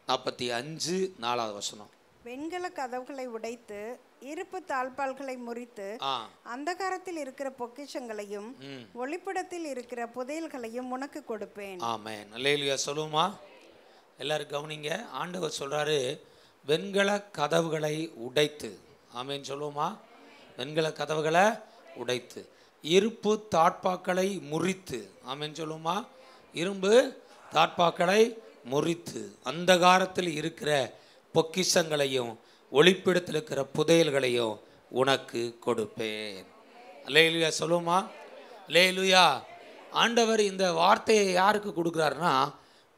45 4வது வசனம். வெண்கல கதவுகளை உடைத்து இருப்பு தாழ்பால்களை முறித்து அந்தகாரத்தில் இருக்கிற பொக்கிஷங்களையும் ஒளிப்படத்தில் இருக்கிற புதையல்களையும் உனக்கு கொடுப்பேன். ஆமென். அல்லேலூயா. சொல்லுமா எல்லாரும் கவனிங்க. ஆண்டவர் சொல்றாரு வெண்கல கதவுகளை உடைத்து. ஆமென். சொல்லுமா வெண்கல கதவுகளை உடைத்து இருப்பு தாட்பாக்களை முறித்து. ஆமென். சொல்லுமா இரும்பு தாட்பாக்களை முறித்து அந்தகாரத்தில் இருக்கிற பொக்கிஷங்களையும் ஒளிப்பிடத்தில் இருக்கிற புதையல்களையும் உனக்கு கொடுப்பேன். அல்லேலூயா. சொல்லுமா அல்லேலூயா. ஆண்டவர் இந்த வார்த்தையை யாருக்கு கொடுக்குறாருன்னா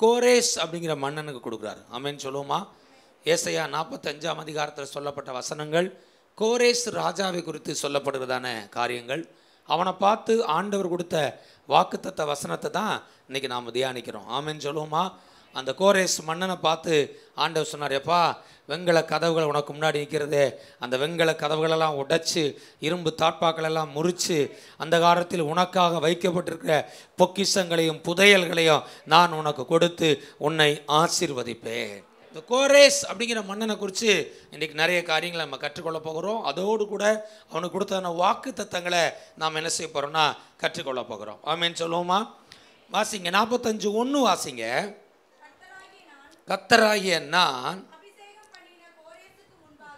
கோரேஸ் அப்படிங்கிற மன்னனுக்கு கொடுக்குறாரு. ஆமென். சொல்லுமா ஏசாயா 45ஆம் அதிகாரத்தில் சொல்லப்பட்ட வசனங்கள் கோரேஸ் ராஜாவை குறித்து சொல்லப்படுகிறதான காரியங்கள். அவனை பார்த்து ஆண்டவர் கொடுத்த வாக்குத்தத்த வசனத்தை தான் இன்றைக்கி நாம் தியானிக்கிறோம். ஆமென். சொல்லுவோமா அந்த கோரேஸ் மன்னனை பார்த்து ஆண்டவர் சொன்னார், எப்பா வெண்கல கதவுகள் உனக்கு முன்னாடி நிற்கிறது, அந்த வெண்கல கதவுகளெல்லாம் உடைச்சி இரும்பு தாட்பாக்களெல்லாம் முறித்து அந்த காலத்தில் உனக்காக வைக்கப்பட்டிருக்கிற பொக்கிஷங்களையும் புதையல்களையும் நான் உனக்கு கொடுத்து உன்னை ஆசீர்வதிப்பேன். இந்த கோரேஸ் அப்படிங்கிற மன்னனை குறித்து இன்றைக்கி நிறைய காரியங்களை நம்ம கற்றுக்கொள்ள போகிறோம். அதோடு கூட அவனுக்கு கொடுத்தான வாக்கு தத்தங்களை நாம் என்ன செய்ய போகிறோம்னா கற்றுக்கொள்ள போகிறோம். ஆமென். சொல்லுவோமா வாசிங்க 45:1 வாசிங்க. கர்த்தராகிய நான்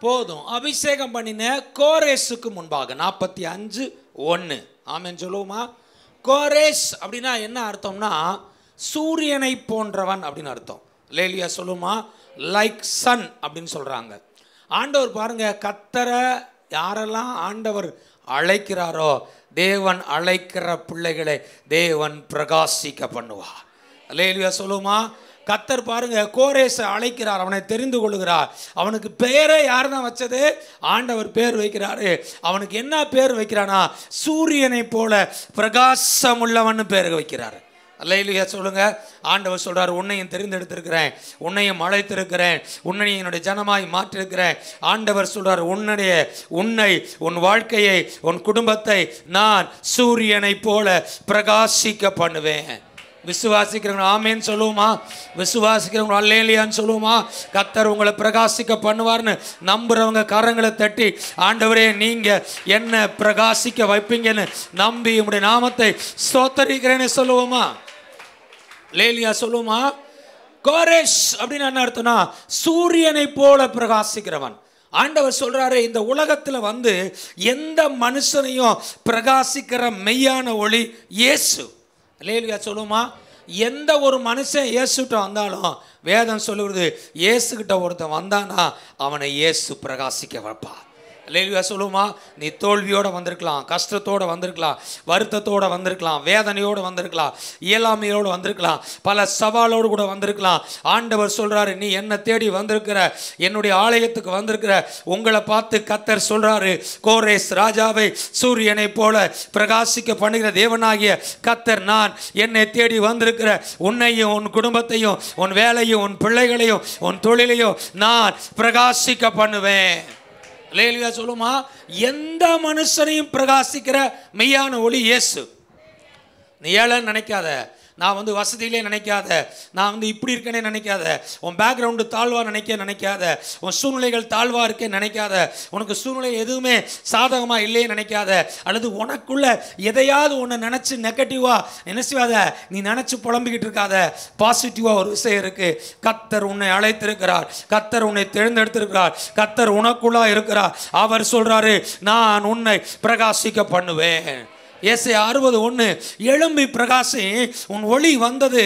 போதும் அபிஷேகம் பண்ணின கோரேஸுக்கு முன்பாக 45:1. ஆமென். சொல்லுவோமா கோரேஸ் அப்படின்னா என்ன அர்த்தம்னா சூரியனை போன்றவன் அப்படின்னு அர்த்தம். லேலியா. சொல்லுமா லைக் சன் அப்படின்னு சொல்கிறாங்க. ஆண்டவர் பாருங்க கர்த்தரை யாரெல்லாம் ஆண்டவர் அழைக்கிறாரோ தேவன் அழைக்கிற பிள்ளைகளை தேவன் பிரகாசிக்க பண்ணுவார். லேலியா. சொல்லுமா கர்த்தர் பாருங்க கோரேஸை அழைக்கிறார், அவனை தெரிந்து கொள்கிறார். அவனுக்கு பேரை யார் தான் வச்சது? ஆண்டவர் பேர் வைக்கிறாரு. அவனுக்கு என்ன பேர் வைக்கிறானா சூரியனை போல பிரகாசம் உள்ளவன் பேர் வைக்கிறார். அல்லேலூயா. சொல்லுங்க. ஆண்டவர் சொல்றார் உன்னையும் தெரிந்தெடுத்திருக்கிறேன், உன்னையும் அழைத்திருக்கிறேன், உன்னையும் என்னுடைய ஜனமாய் மாற்றிருக்கிறேன். ஆண்டவர் சொல்றார் உன்னை உன் வாழ்க்கையை உன் குடும்பத்தை நான் சூரியனை போல பிரகாசிக்க பண்ணுவேன். விசுவாசிக்கிறவங்க ஆமேன்னு சொல்லுவோமா? விசுவாசிக்கிறவங்க அல்லேலியான்னு சொல்லுவோமா? கர்த்தர் உங்களை பிரகாசிக்க பண்ணுவார்னு நம்புறவங்க கரங்களை தட்டி ஆண்டவரே நீங்க என்ன பிரகாசிக்க வைப்பீங்கன்னு நம்பி உங்களுடைய நாமத்தை ஸ்தோத்தரிக்கிறேன்னு சொல்லுவோமா? லேலியா. சொல்லுவோமா கோரேஷ் அப்படின்னு என்ன அர்த்தம்னா சூரியனை போல பிரகாசிக்கிறவன். ஆண்டவர் சொல்றாரு இந்த உலகத்தில் வந்து எந்த மனுஷனையும் பிரகாசிக்கிற மெய்யான ஒளி இயேசு. லேலியா. சொல்லுமா எந்த ஒரு மனுஷன் இயேசுகிட்ட வந்தாலும் வேதம் சொல்லுவது இயேசுகிட்ட ஒருத்தன் வந்தானா அவனை இயேசு பிரகாசிக்க வைப்பார். லேலியா. சொல்லுமா நீ தோல்வியோடு வந்திருக்கலாம், கஷ்டத்தோடு வந்திருக்கலாம், வருத்தத்தோடு வந்திருக்கலாம், வேதனையோடு வந்திருக்கலாம், இயலாமையோடு வந்திருக்கலாம், பல சவாலோடு கூட வந்திருக்கலாம். ஆண்டவர் சொல்கிறாரு நீ என்னை தேடி வந்திருக்கிற, என்னுடைய ஆலயத்துக்கு வந்திருக்கிற உங்களை பார்த்து கர்த்தர் சொல்கிறாரு கோரேஸ் ராஜாவை சூரியனை போல பிரகாசிக்க பண்ணுகிற தேவனாகிய கர்த்தர் நான் என்னை தேடி வந்திருக்கிற உன்னையும் உன் குடும்பத்தையும் உன் வேலையும் உன் பிள்ளைகளையும் உன் தொழிலையும் நான் பிரகாசிக்க பண்ணுவேன். லேலியா. சொல்லுமா எந்த மனுஷனையும் பிரகாசிக்கிற மெய்யான ஒளி இயேசு. நீ ஏழைன்னு நினைக்காத, நான் வந்து வசதியிலே நினைக்காத, நான் வந்து இப்படி இருக்கேனே நினைக்காத, உன் பேக்ரவுண்டு தாழ்வாக நினைக்காத, உன் சூழ்நிலைகள் தாழ்வாக இருக்கே நினைக்காத, உனக்கு சூழ்நிலை எதுவுமே சாதகமாக இல்லையே நினைக்காத, அல்லது உனக்குள்ள எதையாவது ஒன்று நினச்சி நெகட்டிவாக என்ன செய்யாத, நீ நினச்சி புலம்பிக்கிட்டு இருக்காத. பாசிட்டிவாக ஒரு விஷயம் இருக்குது. கர்த்தர் உன்னை அழைத்திருக்கிறார், கர்த்தர் உன்னை தேர்ந்தெடுத்திருக்கிறார், கர்த்தர் உனக்குள்ளா இருக்கிறார். அவர் சொல்கிறாரு நான் உன்னை பிரகாசிக்க பண்ணுவேன். ஏசாயா 60:1 எழும்பி பிரகாசி உன் ஒளி வந்தது,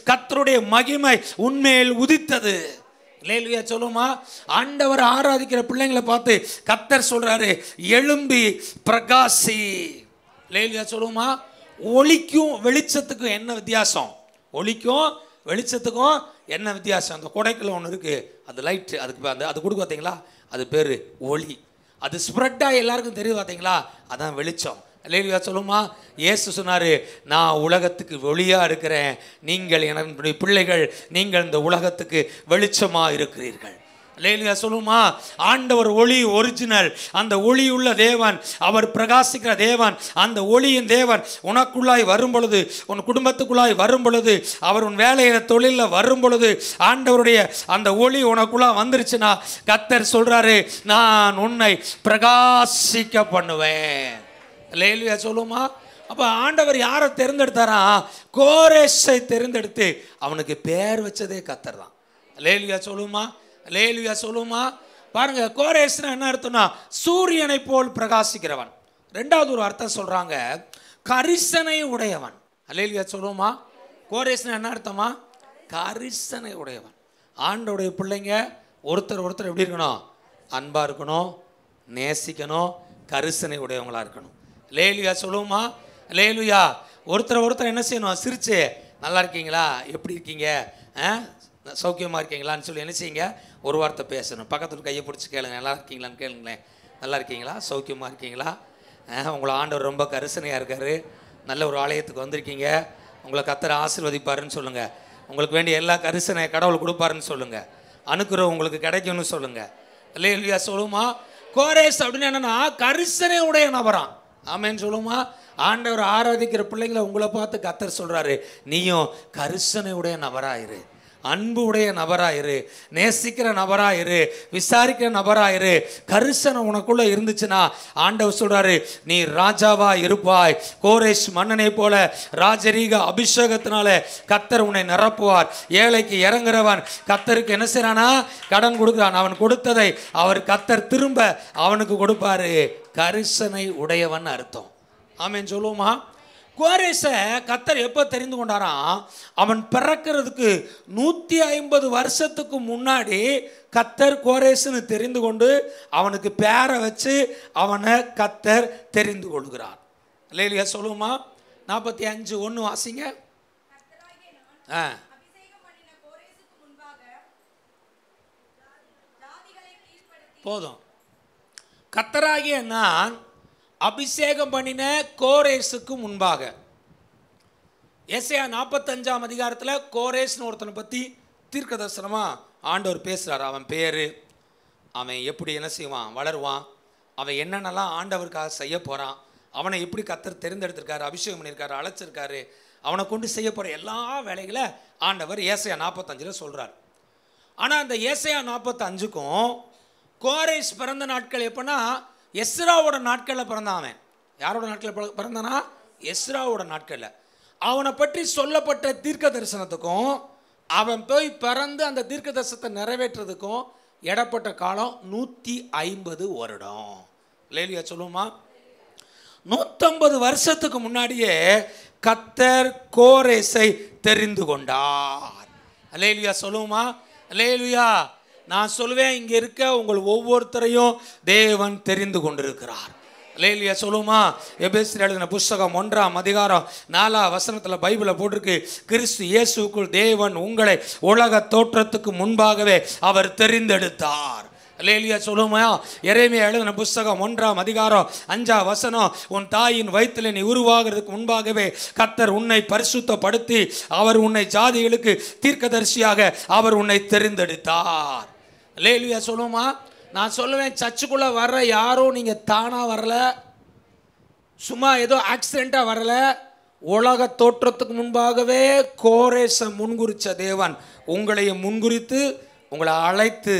கர்த்தருடைய மகிமை உன்மேல் உதித்தது. லேலியா. சொல்லுமா ஆண்டவர் ஆராதிக்கிற பிள்ளைங்களை பார்த்து கர்த்தர் சொல்றாரு எழும்பி பிரகாசி. லேலியா. சொல்லுமா ஒளிக்கும் வெளிச்சத்துக்கும் என்ன வித்தியாசம்? ஒளிக்கும் வெளிச்சத்துக்கும் என்ன வித்தியாசம்? அந்த கொடைக்குள்ள ஒன்று இருக்கு, அது லைட்டு, அதுக்கு அது கொடுக்க பார்த்தீங்களா, அது பேர் ஒளி. அது ஸ்ப்ரெட்டாக எல்லாருக்கும் தெரியுது பார்த்தீங்களா, அதான் வெளிச்சம். லேலியா. சொல்லுமா இயேசு சொன்னார் நான் உலகத்துக்கு ஒளியாக இருக்கிறேன், நீங்கள் என்னுடைய பிள்ளைகள், நீங்கள் இந்த உலகத்துக்கு வெளிச்சமாக இருக்கிறீர்கள். அல்லேலூயா சொல்லுமா. ஆண்டவர் ஒளி ஒரிஜினல். அந்த ஒளியுள்ள தேவன், அவர் பிரகாசிக்கிற தேவன், அந்த ஒளியின் தேவன் உனக்குள்ளாய் வரும் பொழுது, உன் குடும்பத்துக்குள்ளாய் வரும் பொழுது, அவர் உன் வேலையில தொழிலில் வரும் பொழுது, ஆண்டவருடைய அந்த ஒளி உனக்குள்ளா வந்துருச்சுன்னா கர்த்தர் சொல்றாரு, நான் உன்னை பிரகாசிக்க பண்ணுவேன். அல்லேலூயா சொல்லுமா. அப்ப ஆண்டவர் யாரை தேர்ந்தெடுத்தாரா? கோரேஷை தேர்ந்தெடுத்து அவனுக்கு பேர் வச்சதே கர்த்தர் தான். அல்லேலூயா சொல்லுமா. அல்லேலூயா சொல்லுமா. பாருங்க, கோரேஸ்னா என்ன அர்த்தம்னா சூரியனை போல் பிரகாசிக்கிறவன். ரெண்டாவது ஒரு அர்த்தம் சொல்றாங்க, கரிசனை உடையவன். அல்லேலூயா சொல்லுமா. கோரேஸ்னா என்ன அர்த்தமா? கரிசனை உடையவன். ஆண்டோடைய பிள்ளைங்க ஒருத்தர் ஒருத்தர் எப்படி இருக்கணும்? அன்பா இருக்கணும், நேசிக்கணும், கரிசனை உடையவங்களா இருக்கணும். அல்லேலூயா சொல்லுமா. அல்லேலூயா. ஒருத்தர் என்ன செய்யணும்? சிரிச்சு நல்லா இருக்கீங்களா, எப்படி இருக்கீங்க, சௌக்கியமாக இருக்கீங்களான்னு சொல்லி என்ன செய்யுங்க? ஒரு வார்த்தை பேசணும். பக்கத்தில் கையை பிடிச்சி கேளுங்க, நல்லா இருக்கீங்களான்னு கேளுங்களேன். நல்லா இருக்கீங்களா, சௌக்கியமாக இருக்கீங்களா, உங்களை ஆண்டவர் ரொம்ப கரிசனையாக இருக்கார், நல்ல ஒரு ஆலயத்துக்கு வந்திருக்கீங்க, உங்களை கர்த்தர் ஆசீர்வதிப்பாருன்னு சொல்லுங்கள். உங்களுக்கு வேண்டிய எல்லா கரிசனை கடவுள் கொடுப்பாருன்னு சொல்லுங்கள். அனுக்கிரகம் உங்களுக்கு கிடைக்கும்னு சொல்லுங்கள். அல்லேலூயா சொல்லுமா. கோரேஸ் அப்படின்னு என்னன்னா கரிசனை உடைய நபரான். ஆமேன்னு சொல்லுமா. ஆண்டவர் ஆராதிக்கிற பிள்ளைங்களை உங்களை பார்த்து கர்த்தர் சொல்கிறாரு, நீயும் கரிசனை உடைய நபராயிரு, அன்பு உடைய நபராயிரு, நேசிக்கிற நபராயிரு, விசாரிக்கிற நபராயிரு. கரிசனை உனக்குள்ள இருந்துச்சுன்னா ஆண்டவர் சொல்றாரு, நீ ராஜாவா இருப்பாய். கோரேஷ் மன்னனை போல ராஜரீக அபிஷேகத்தினால கர்த்தர் உன்னை நிரப்புவார். ஏழைக்கு இறங்குறவன் கர்த்தருக்கு என்ன செய்றானா? கடன் கொடுக்கிறான். அவன் கொடுத்ததை அவர் கர்த்தர் திரும்ப அவனுக்கு கொடுப்பாரு. கரிசனை உடையவன் அர்த்தம். ஆமென் சொல்லுவோமா. கோரேசை கர்த்தர் எப்போ தெரிந்து கொண்டாராம்? அவன் பிறக்கிறதுக்கு 150 வருஷத்துக்கு முன்னாடி கர்த்தர் கோரேசுன்னு தெரிந்து கொண்டு அவனுக்கு பேரை வச்சு அவனை கர்த்தர் தெரிந்து கொள்கிறார். அல்லேலூயா சொல்லுமா. 45:1 வாசிங்க. போதும். கர்த்தராகிய நான் அபிஷேகம் பண்ணின கோரேசுக்கு முன்பாக. ஏசாயா 45ஆம் அதிகாரத்தில் கோரேஸ்னு ஒருத்தனை பற்றி தீர்க்க தரிசனமாக ஆண்டவர் பேசுகிறார். அவன் பேர், அவன் எப்படி என்ன செய்வான், வளருவான், அவன் என்னென்னலாம் ஆண்டவருக்காக செய்ய போகிறான், அவனை எப்படி கர்த்தர் தெரிந்தெடுத்திருக்காரு, அபிஷேகம் பண்ணியிருக்காரு, அழைச்சிருக்காரு, அவனை கொண்டு செய்ய போகிற எல்லா வேலைகளை ஆண்டவர் ஏசாயா 45 சொல்கிறார். ஆனால் அந்த ஏசாயா 45க்கும் கோரேஸ் பிறந்த நாட்கள் எப்போனா எஸ்ராவோட நாட்களில் பிறந்தான். அவன் யாரோட நாட்களில் பிறந்தானா? எஸ்ராவோட நாட்களில். அவனை பற்றி சொல்லப்பட்ட தீர்க்க தரிசனத்துக்கும் அவன் போய் பிறந்து அந்த தீர்க்க தரிசனத்தை நிறைவேற்றுறதுக்கும் இடப்பட்ட காலம் 150 வருடம். அல்லேலூயா சொல்லுமா. 150 வருஷத்துக்கு முன்னாடியே கர்த்தர் கோரேசை தெரிந்து கொண்டார். அல்லேலூயா சொல்லுமா. அல்லேலூயா. நான் சொல்லுவேன், இங்கே இருக்க உங்கள் ஒவ்வொருத்தரையும் தேவன் தெரிந்து கொண்டிருக்கிறார். அல்லேலூயா சொல்லுமா. எபேசியர் எழுதின புஸ்தகம் 1ஆம் அதிகாரம் 4ஆம் வசனத்தில் பைபிளில் போட்டிருக்கு, கிறிஸ்து இயேசுக்குள் தேவன் உங்களை உலக தோற்றத்துக்கு முன்பாகவே அவர் தெரிந்தெடுத்தார். அல்லேலூயா சொல்லுமா. எரேமியா எழுதின புஸ்தகம் 1ஆம் அதிகாரம் 5ஆம் வசனம், உன் தாயின் வயிற்றில் நீ உருவாகிறதுக்கு முன்பாகவே கர்த்தர் உன்னை பரிசுத்தப்படுத்தி அவர் உன்னை ஜாதிகளுக்கு தீர்க்கதரிசியாக அவர் உன்னை தெரிந்தெடுத்தார். அல்லேலூயா சொல்லுமா. நான் சொல்லுவேன், சர்ச்சுக்குள்ளே வர்ற யாரும் நீங்கள் தானாக வரல, சும்மா ஏதோ ஆக்சிடெண்ட்டாக வரல. உலக தோற்றத்துக்கு முன்பாகவே கோரேசை முன்குறித்த தேவன் உங்களையும் முன்குறித்து உங்களை அழைத்து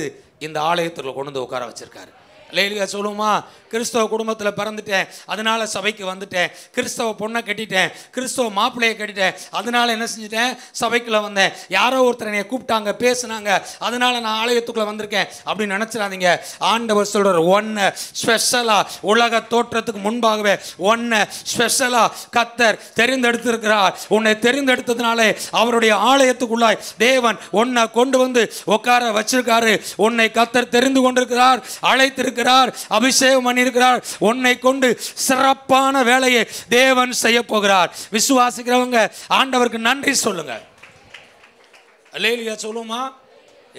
இந்த ஆலயத்தில் கொண்டு வந்து உட்கார வச்சிருக்காரு. அல்லேலூயா சொல்லுமா. கிறிஸ்தவ குடும்பத்தில் பிறந்துட்டேன், அதனால சபைக்கு வந்துட்டேன். கிறிஸ்தவ பொண்ணை கட்டிட்டேன், கிறிஸ்தவ மாப்பிள்ளையை கட்டிட்டேன், அதனால என்ன செஞ்சுட்டேன், சபைக்குள்ளே வந்தேன். யாரோ ஒருத்தர் என்னை கூப்பிட்டாங்க, பேசுனாங்க, அதனால நான் ஆலயத்துக்குள்ளே வந்திருக்கேன் அப்படின்னு நினச்சிடாதீங்க. ஆண்டவர் சொல்கிறார், ஒன்றை ஸ்பெஷலாக உலக தோற்றத்துக்கு முன்பாகவே ஒன்றை ஸ்பெஷலாக கர்த்தர் தெரிந்தெடுத்திருக்கிறார். உன்னை தெரிந்தெடுத்ததுனாலே அவருடைய ஆலயத்துக்குள்ளாய் தேவன் உன்னை கொண்டு வந்து உட்கார வச்சிருக்காரு. உன்னை கர்த்தர் தெரிந்து கொண்டிருக்கிறார், அழைத்திருக்கிறார், அபிஷேகம் பண்ணியிருக்கிறார். உன்னை கொண்டு சிறப்பான வேலையை தேவன் செய்ய போகிறார். விசுவாசிக்கிறவங்க ஆண்டவருக்கு நன்றி சொல்லுங்க. அல்லேலூயா சொல்லுமா.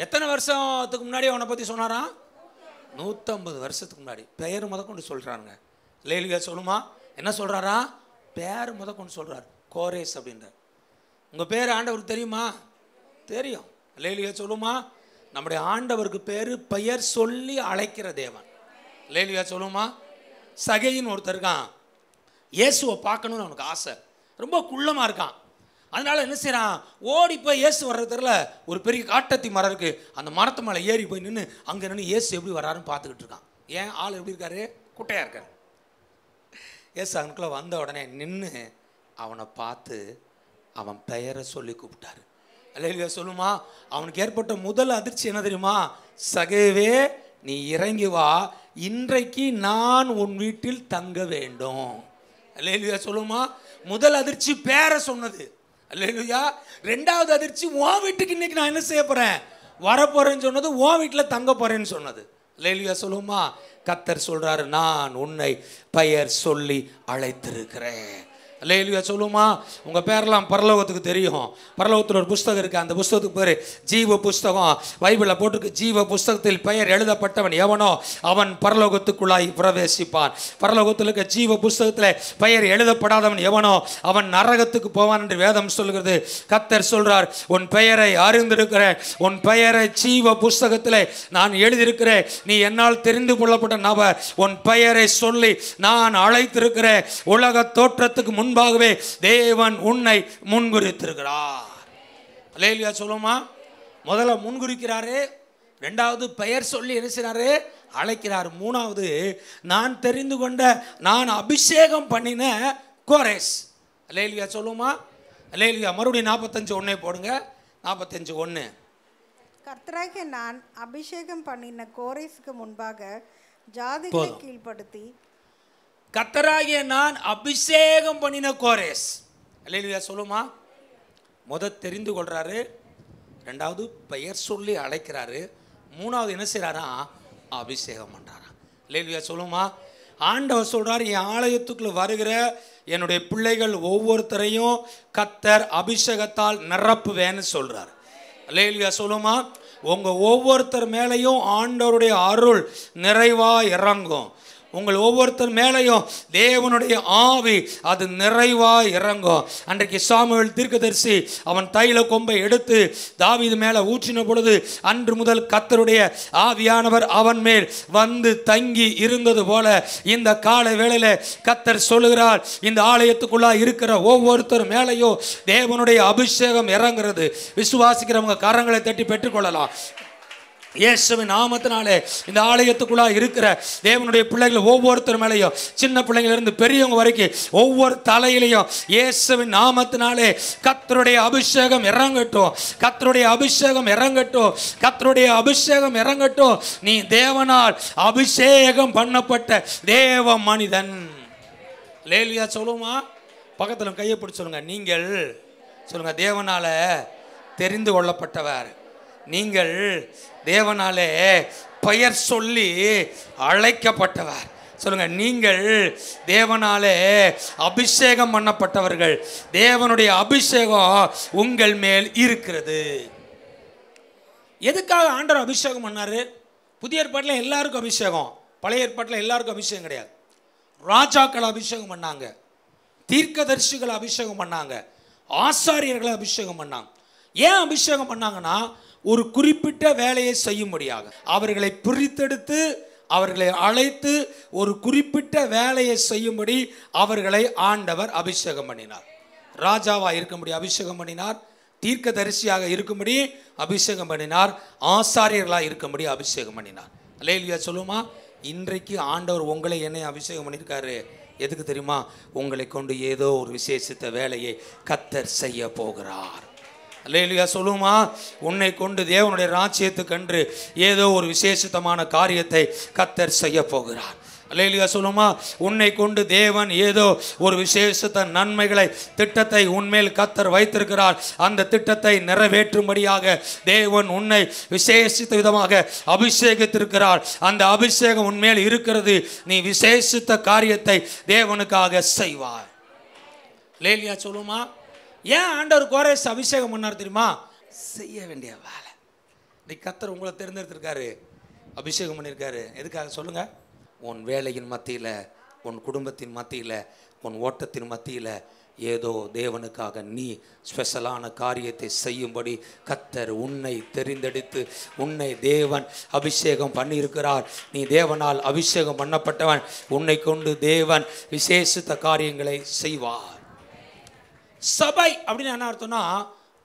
எத்தனை வருஷத்துக்கு முன்னாடி அவனை பற்றி சொன்னாரா? 150 வருஷத்துக்கு முன்னாடி. பெயர் முத கொண்டு சொல்றாங்க. அல்லேலூயா சொல்லுமா. என்ன சொல்றாரா? பேர் முத கொண்டு சொல்றாரு, கோரேஸ் அப்படின்ற. உங்க பேர் ஆண்டவருக்கு தெரியுமா? தெரியும். அல்லேலூயா சொல்லுமா. நம்முடைய ஆண்டவருக்கு பேரு பெயர் சொல்லி அழைக்கிற தேவன். அல்லேலூயா சொல்லுமா. சகையின் ஒருத்தர் இருக்கான், இயேசுவை பார்க்கணும்னு அவனுக்கு ஆசை, ரொம்ப குள்ளமாக இருக்கான். அதனால என்ன செய்யறான், ஓடி போய் இயேசு வர்றதுல ஒரு பெரிய காட்டத்தி மரம் இருக்கு, அந்த மரத்து மேலே ஏறி போய் நின்று அங்கே நின்று இயேசு எப்படி வராருன்னு பார்த்துக்கிட்டு இருக்கான். ஏன் ஆள் எப்படி இருக்காரு, குட்டையாக இருக்காரு. இயேசு அங்கக்குள்ள வந்த உடனே நின்று அவனை பார்த்து அவன் பெயரை சொல்லி கூப்பிட்டாரு. அல்லேலூயா சொல்லுமா. அவனுக்கு ஏற்பட்ட முதல் அதிர்ச்சி என்ன தெரியுமா, சகேவே நீ இறங்கி வா, இன்றைக்கு நான் உன் வீட்டில் தங்க வேண்டும். அல்லேலூயா சொல்லுமா. முதல் அதிர்ச்சி பேரை சொன்னது. அல்லேலூயா. ரெண்டாவது அதிர்ச்சி உன் வீட்டுக்கு இன்னைக்கு நான் என்ன செய்ய போறேன், வரப்போறேன்னு சொன்னது, உன் வீட்டில் தங்க போறேன்னு சொன்னது. அல்லேலூயா சொல்லுமா. கர்த்தர் சொல்றாரு, நான் உன்னை பெயர் சொல்லி அழைத்திருக்கிறேன். அல்லேலூயா சொல்லுமா. உங்கள் பேரெல்லாம் பரலோகத்துக்கு தெரியும். பரலோகத்தில் ஒரு புஸ்தகம் இருக்குது, அந்த புஸ்தகத்துக்கு பேர் ஜீவ புஸ்தகம். பைபிளில் போட்டிருக்கு, ஜீவ புஸ்தகத்தில் பெயர் எழுதப்பட்டவன் எவனோ அவன் பரலோகத்துக்குள்ளாய் பிரவேசிப்பான். பரலோகத்தில் இருக்க ஜீவ புஸ்தகத்தில் பெயர் எழுதப்படாதவன் எவனோ அவன் நரகத்துக்கு போவான் என்று வேதம் சொல்கிறது. கர்த்தர் சொல்றார், உன் பெயரை அறிந்திருக்கிறேன், உன் பெயரை ஜீவ புஸ்தகத்தில் நான் எழுதியிருக்கிறேன், நீ என்னால் தெரிந்து கொள்ளப்பட்ட நபர், உன் பெயரை சொல்லி நான் அழைத்திருக்கிறேன். உலக தோற்றத்துக்கு முன்பாகவே தேவன் உன்னை முன்குறித்திருக்கிறார். அல்லேலூயா சொல்லுமா. முதல்ல முன்குறிக்கிறாரு, ரெண்டாவது பெயர் சொல்லி என்ன செய்றாரு, அழைக்கிறார். மூணாவது நான் தெரிந்து கொண்ட, நான் அபிஷேகம் பண்ணின கோரேஸ். அல்லேலூயா சொல்லுமா. அல்லேலூயா. மறுபடியும் 45:1 போடுங்க. 45:1. கர்த்தராகிய நான் அபிஷேகம் பண்ணின கோரேசுக்கு முன்பாக ஜாதிகளை கீழ்ப்படுத்தி. கர்த்தராகிய நான் அபிஷேகம் பண்ணின கோரேஸ். அல்லேலூயா சொல்லுமா. முதல் தெரிந்து கொள்றாரு, ரெண்டாவது பெயர் சொல்லி அழைக்கிறாரு, மூணாவது என்ன செய்யறாரா, அபிஷேகம் பண்றாரா. அல்லேலூயா சொல்லுமா. ஆண்டவர் சொல்றாரு, என் ஆலயத்துக்குள்ள வருகிற என்னுடைய பிள்ளைகள் ஒவ்வொருத்தரையும் கர்த்தர் அபிஷேகத்தால் நிரப்புவேன்னு சொல்றார். அல்லேலூயா சொல்லுமா. உங்க ஒவ்வொருத்தர் மேலையும் ஆண்டவருடைய அருள் நிறைவா இறங்கும். உங்கள் ஒவ்வொருத்தர் மேலையும் தேவனுடைய ஆவி அது நிறைவா இறங்கும். அன்றைக்கு சாமுவேல் தீர்க்கதரிசி அவன் தைல கொம்பை எடுத்து தாவீது மேலே ஊற்றின பொழுது அன்று முதல் கர்த்தருடைய ஆவியானவர் அவன் மேல் வந்து தங்கி இருந்தது போல இந்த காலை வேளையில கர்த்தர் சொல்லுகிறார், இந்த ஆலயத்துக்குள்ளா இருக்கிற ஒவ்வொருத்தர் மேலையும் தேவனுடைய அபிஷேகம் இறங்குறது. விசுவாசிக்கிறவங்க கரங்களை தட்டி பெற்றுக்கொள்ளலாம். இயேசுவின் நாமத்தினாலே இந்த ஆலயத்துக்குள்ளா இருக்கிற தேவனுடைய பிள்ளைகள் ஒவ்வொருத்தர் மேலையும், சின்ன பிள்ளைங்களிலிருந்து பெரியவங்க வரைக்கும் ஒவ்வொரு தலையிலையும் இயேசுவின் நாமத்தினாலே கர்த்தருடைய அபிஷேகம் இறங்கட்டும், கர்த்தருடைய அபிஷேகம் இறங்கட்டும், கர்த்தருடைய அபிஷேகம் இறங்கட்டும். நீ தேவனால் அபிஷேகம் பண்ணப்பட்ட தேவ மனிதன். அல்லேலூயா சொல்லுமா. பக்கத்தில் கையை பிடிச்சு சொல்லுங்க, நீங்கள் சொல்லுங்க, தேவனால தெரிந்து கொள்ளப்பட்டவர், நீங்கள் தேவனாலே பெயர் சொல்லி அழைக்கப்பட்டவர். சொல்லுங்க, நீங்கள் தேவனாலே அபிஷேகம் பண்ணப்பட்டவர்கள், தேவனுடைய அபிஷேகம் உங்கள் மேல் இருக்கிறது. எதுக்காக ஆண்டவர் அபிஷேகம் பண்ணாரு? புதிய ஏற்பாட்டில் எல்லாருக்கும் அபிஷேகம், பழைய ஏற்பாட்டில் எல்லாருக்கும் அபிஷேகம் கிடையாது. ராஜாக்கள் அபிஷேகம் பண்ணாங்க, தீர்க்கதரிசிகளை அபிஷேகம் பண்ணாங்க, ஆசாரியர்களை அபிஷேகம் பண்ணாங்க. ஏன் அபிஷேகம் பண்ணாங்கன்னா, ஒரு குறிப்பிட்ட வேலையை செய்யும்படியாக அவர்களை பிரித்தெடுத்து அவர்களை அழைத்து ஒரு குறிப்பிட்ட வேலையை செய்யும்படி அவர்களை ஆண்டவர் அபிஷேகம் பண்ணினார். ராஜாவா இருக்கும்படி அபிஷேகம் பண்ணினார், தீர்க்கதரிசியாக இருக்கும்படி அபிஷேகம் பண்ணினார், ஆசாரியர்களாக இருக்கும்படி அபிஷேகம் பண்ணினார். அல்லேலூயா சொல்லுமா. இன்றைக்கு ஆண்டவர் உங்களை என்னை அபிஷேகம் பண்ணியிருக்காரு. எதுக்கு தெரியுமா? உங்களை கொண்டு ஏதோ ஒரு விசேஷித்த வேலையை கர்த்தர் செய்ய போகிறார். அல்லேலூயா சொல்லுமா. உன்னை கொண்டு தேவனுடைய ராஜ்யத்துக்கென்று ஏதோ ஒரு விசேஷித்தமான காரியத்தை கர்த்தர் செய்ய போகிறார். அல்லேலூயா சொல்லுமா. உன்னை கொண்டு தேவன் ஏதோ ஒரு விசேஷத்த நன்மைகளை, திட்டத்தை உன்மேல் கர்த்தர் வைத்திருக்கிறார். அந்த திட்டத்தை நிறைவேற்றும்படியாக தேவன் உன்னை விசேஷித்த விதமாக அபிஷேகித்திருக்கிறார். அந்த அபிஷேகம் உன்மேல் இருக்கிறது. நீ விசேஷித்த காரியத்தை தேவனுக்காக செய்வார். அல்லேலூயா சொல்லுமா. ஏன் ஆண்டவர் கோரேஸ் அபிஷேகம் பண்ணார் தெரியுமா? செய்ய வேண்டிய வேலை. இன்னைக்கு கர்த்தர் உங்களை தேர்ந்தெடுத்திருக்காரு, அபிஷேகம் பண்ணியிருக்காரு. எதுக்காக சொல்லுங்க? உன் வேலையின் மத்தியில், உன் குடும்பத்தின் மத்தியில், உன் ஓட்டத்தின் மத்தியில் ஏதோ தேவனுக்காக நீ ஸ்பெஷலான காரியத்தை செய்யும்படி கர்த்தர் உன்னை தெரிந்தெடுத்து உன்னை தேவன் அபிஷேகம் பண்ணியிருக்கிறார். நீ தேவனால் அபிஷேகம் பண்ணப்பட்டவன். உன்னை கொண்டு தேவன் விசேஷித்த காரியங்களை செய்வார். சபை அப்படின்னு என்ன அர்த்தம்னா,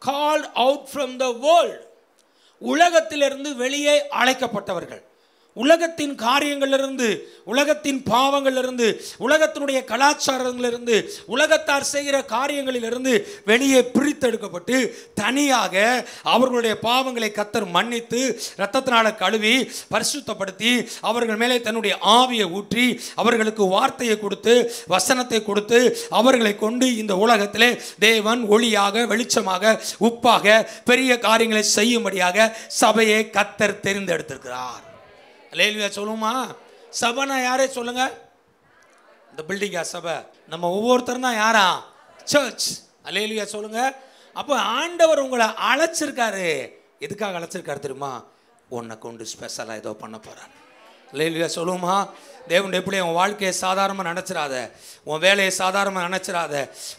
called out from the world, உலகத்திலிருந்து வெளியே அழைக்கப்பட்டவர்கள். உலகத்தின் காரியங்களிலிருந்து, உலகத்தின் பாவங்களிலிருந்து, உலகத்தினுடைய கலாச்சாரங்களிலிருந்து, உலகத்தார் செய்கிற காரியங்களிலிருந்து வெளியே பிரித்தெடுக்கப்பட்டு தனியாக அவர்களுடைய பாவங்களை கர்த்தர் மன்னித்து இரத்தத்தினால கழுவி பரிசுத்தப்படுத்தி அவர்கள் மேலே தன்னுடைய ஆவியை ஊற்றி அவர்களுக்கு வார்த்தையை கொடுத்து வசனத்தை கொடுத்து அவர்களை கொண்டு இந்த உலகத்திலே தேவன் ஒளியாக வெளிச்சமாக உப்பாக பெரிய காரியங்களை செய்யும்படியாக சபையை கர்த்தர் தெரிந்தெடுத்திருக்கிறார். அல்லேலூயா சொல்லுமா? சபைனா யாரே சொல்லுங்க? இந்த பில்டிங்கா சபை? நம்ம ஒவ்வொருத்தரும் தான் யாரா? சர்ச். அல்லேலூயா சொல்லுங்க. அப்போ ஆண்டவர் உங்களை அழைச்சிருக்காரு. எதுக்காக அழைச்சிருக்காரு தெரியுமா? உன்னை கொண்டு ஸ்பெஷலாக ஏதோ பண்ண போறாரு. அல்லேலூயா சொல்லுமா? தேவனுடைய பிள்ளை, உன் வாழ்க்கையை சாதாரணமாக நினச்சிடாத, உன் வேலையை சாதாரணமாக நினச்சிடாத,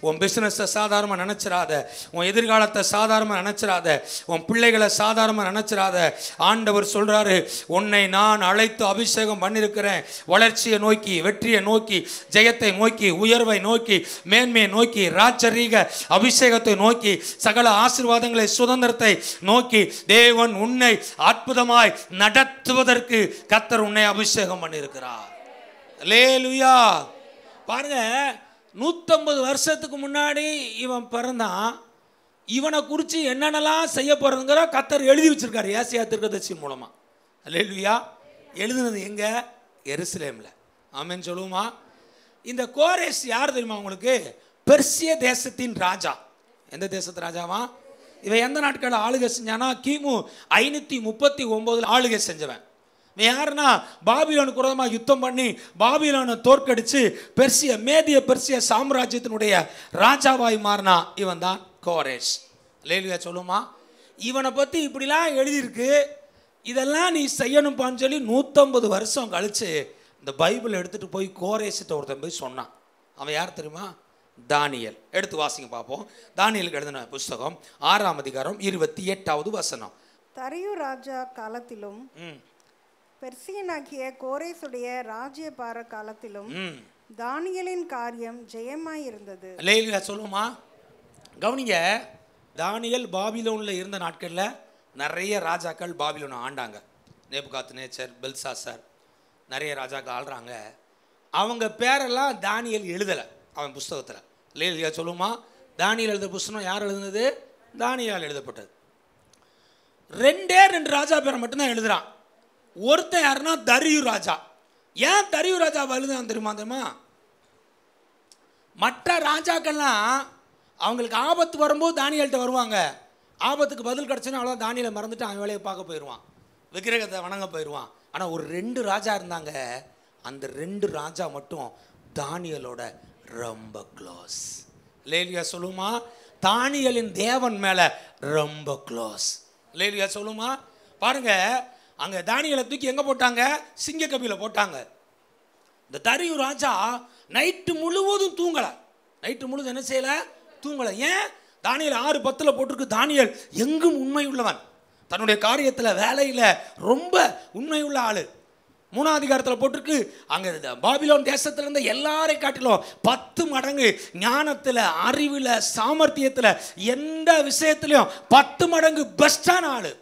உன் பிஸ்னஸை சாதாரணமாக நினச்சிடாத, உன் எதிர்காலத்தை சாதாரணமாக நினச்சிடாத, உன் பிள்ளைகளை சாதாரணமாக நினச்சிடாத. ஆண்டவர் சொல்கிறாரு, உன்னை நான் அழைத்து அபிஷேகம் பண்ணியிருக்கிறேன். வளர்ச்சியை நோக்கி, வெற்றியை நோக்கி, ஜெயத்தை நோக்கி, உயர்வை நோக்கி, மேன்மையை நோக்கி, ராஜரீக அபிஷேகத்தை நோக்கி, சகல ஆசீர்வாதங்களை சுதந்திரத்தை நோக்கி தேவன் உன்னை அற்புதமாய் நடத்துவதற்கு கர்த்தர் உன்னை அபிஷேகம் பண்ணியிருக்கிறார். அல்லேலூயா. பாருங்க, 150 வருஷத்துக்கு முன்னாடி இவன் பிறந்தான். இவனை குறித்து என்னென்னலாம் செய்ய போறதுங்கிற கர்த்தர் எழுதி வச்சிருக்காரு ஏசாயா தீர்க்கதரிசி மூலமா. அல்லேலூயா. எழுதுனது எங்க? எருசலேம்ல. ஆமென் சொல்லுமா? இந்த கோரேஸ் யார் தெரியுமா உங்களுக்கு? பெர்சிய தேசத்தின் ராஜா. எந்த தேசத்து ராஜாவா? இவன் எந்த நாட்களில் ஆளுகை செஞ்சானா? கிமு 539 ஆளுகை செஞ்சவன். யாருன்னா, பாபிலோனுக்கு விரோதமாக யுத்தம் பண்ணி பாபிலோனை தோற்கடிச்சு பெர்சிய மேதிய பெர்சிய சாம்ராஜ்யத்தினுடைய ராஜாவாய் மாறினா இவன் தான் கோரேஸ். அல்லேலூயா சொல்லுமா? இவனை பற்றி இப்படிலாம் எழுதியிருக்கு. இதெல்லாம் நீ செய்யணும்ப்பான்னு சொல்லி 150 வருஷம் கழிச்சு இந்த பைபிள் எடுத்துகிட்டு போய் கோரேஸ்கிட்ட ஒருத்தன் போய் சொன்னான். அவன் யார் தெரியுமா? தானியேல். எடுத்து வாசிங்க பார்ப்போம். தானியேலுக்கு எழுதின புஸ்தகம் 6ஆம் அதிகாரம் 28வது வசனம். தரியு ராஜா காலத்திலும் பெர்சியனாகிய கோரேசுடைய ராஜ்யபார காலத்திலும் தானியேலின் காரியம் ஜெயமாய் இருந்தது. அல்லேலூயா சொல்லுமா? கவனிங்க, தானியேல் பாபிலோனில் இருந்த நாட்களில் நிறைய ராஜாக்கள் பாபிலோனை ஆண்டாங்க. நேபுகாத்நேச்சர், பெல்சாசர், நிறைய ராஜாக்கள் ஆள்றாங்க. அவங்க பேரெல்லாம் தானியேல் எழுதலை அவன் புஸ்தகத்தில். அல்லேலூயா சொல்லுமா? தானியேல் எழுத புஸ்தகம் யார் எழுதுனது? தானியேலால் எழுதப்பட்டது. 2 ராஜா பேரை மட்டும்தான் எழுதுறான். ஒருத்தன் யாருன்னா தரியு ராஜா. ஏன் தரியு ராஜா எழுதுனான் தெரியுமா? மற்ற ராஜாக்கள்லாம் அவங்களுக்கு ஆபத்து வரும்போது தானியேல்கிட்ட வருவாங்க. ஆபத்துக்கு பதில் கிடச்சுன்னா அவ்வளோ தானியேலை மறந்துட்டு அவன் வேலையை பார்க்க போயிடுவான், விக்கிரகத்தை வணங்க போயிடுவான். ஆனால் ஒரு 2 ராஜா இருந்தாங்க. அந்த 2 ராஜா மட்டும் தானியேலோட ரொம்ப க்ளோஸ். அல்லேலூயா சொல்லுமா? தானியேலின் தேவன் மேலே ரொம்ப க்ளோஸ். அல்லேலூயா சொல்லுமா? பாருங்க, அங்கே தானியேலை தூக்கி எங்கே போட்டாங்க? சிங்க கபில போட்டாங்க. இந்த தரியு ராஜா நைட்டு முழுவதும் தூங்கலை. நைட்டு முழுவதும் என்ன செய்யலை? தூங்கலை. ஏன்? தானியேல் 6:10 போட்டிருக்கு, தானியேல் எங்கும் உண்மை உள்ளவன், தன்னுடைய காரியத்தில் வேலையில் ரொம்ப உண்மை உள்ள ஆள். 3ஆம் அதிகாரத்தில் போட்டிருக்கு, அங்கே பாபிலோன் தேசத்தில் இருந்த எல்லாரை காட்டிலும் 10 மடங்கு ஞானத்தில், அறிவில், சாமர்த்தியத்தில், எந்த விஷயத்திலையும் 10 மடங்கு பெஸ்டான ஆள்.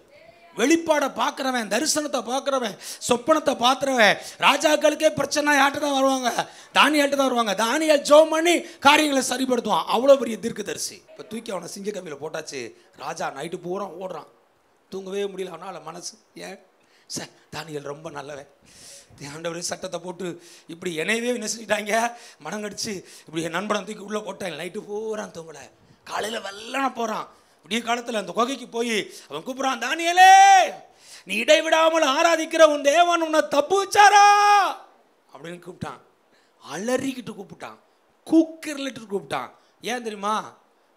வெளிப்பாடை பார்க்குறவன், தரிசனத்தை பார்க்குறவன், சொப்பனத்தை பார்க்குறவன். ராஜாக்களுக்கே பிரச்சனை யார்கிட்ட தான் வருவாங்க? தானியேல்கிட்ட தான் வருவாங்க. தானியேல் ஜெபம் பண்ணி காரியங்களை சரிப்படுத்துவான். அவ்வளோ பெரிய தீர்க்கதரிசி. இப்போ தூக்கி அவனை சிங்க கபியில் போட்டாச்சு. ராஜா நைட்டு பூரா ஓடுறான், தூங்கவே முடியல அவனால் மனசு. ஏன்? தானியேல் ரொம்ப நல்லவன். ஆண்டவர் சட்டத்தை போட்டு இப்படி என்னையவே என்ன செஞ்சிட்டாங்க, மனங்கடிச்சு இப்படி என் நண்பனை தூக்கி உள்ளே போட்டாங்க. நைட்டு பூரா தூங்கலை. காலையில் வெள்ளன போகிறான். விடிய காலத்தில் அந்த குகைக்கு போய் அவன் கூப்பிட்றான், தானியேலே, நீ இடைவிடாமல் ஆராதிக்கிற உன் தேவன் உன்னை தப்பு வச்சாரா அப்படின்னு கூப்பிட்டான். அலறிக்கிட்டு கூப்பிட்டான், கூக்கிரலிட்டு கூப்பிட்டான். ஏன் தெரியுமா?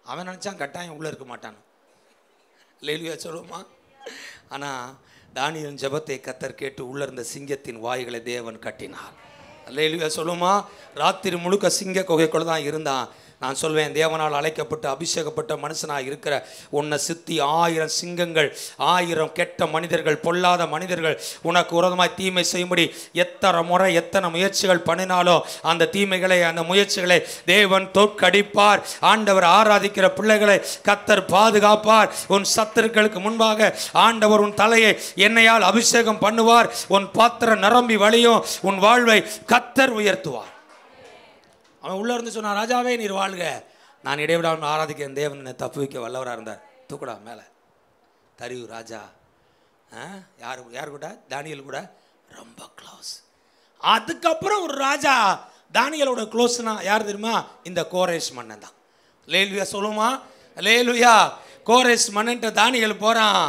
அவன் நினச்சான் கட்டாயம் உள்ளே இருக்க மாட்டான். அல்லேலூயா சொல்லுமா? ஆனால் தானியேலின் ஜெபத்தை கர்த்தர் கேட்டு உள்ளே இருந்த சிங்கத்தின் வாய்களை தேவன் கட்டினார். அல்லேலூயா சொல்லுமா? ராத்திரி முழுக்க சிங்க குகைக்குள்ள தான் இருந்தான். நான் சொல்வேன், தேவனால் அழைக்கப்பட்டு அபிஷேகப்பட்ட மனுஷனாக இருக்கிற உன்னை சுற்றி 1000 சிங்கங்கள், 1000 கெட்ட மனிதர்கள், பொல்லாத மனிதர்கள் உனக்கு விரோதமாய் தீமை செய்யும்படி எத்தனை முறை எத்தனை முயற்சிகள் பண்ணினாலும் அந்த தீமைகளை, அந்த முயற்சிகளை தேவன் தோற்கடிப்பார். ஆண்டவர் ஆராதிக்கிற பிள்ளைகளை கர்த்தர் பாதுகாப்பார். உன் சத்துருக்களுக்கு முன்பாக ஆண்டவர் உன் தலையை எண்ணெயால் அபிஷேகம் பண்ணுவார். உன் பாத்திரம் நிரம்பி வழியும். உன் வாழ்வை கர்த்தர் உயர்த்துவார். அவன் உள்ள இருந்து சொன்னான், ராஜாவே நீர் வாழ்க, நான் இடைவிடாமல் ஆராதிக்கிறேன். தேவன் என்னை தப்பு வைக்க வல்லவராக இருந்தார். தூக்குடா மேலே. தரியு ராஜா யார் கூட? தானியேல் கூட ரொம்ப க்ளோஸ். அதுக்கப்புறம் ஒரு ராஜா தானியேலோட க்ளோஸ்னா யார் தெரியுமா? இந்த கோரேஸ் மன்னன் தான். லேலுயா சொல்லுமா? லேலுயா. கோரேஸ் மன்னன்ட்ட தானியேல் போகிறான்.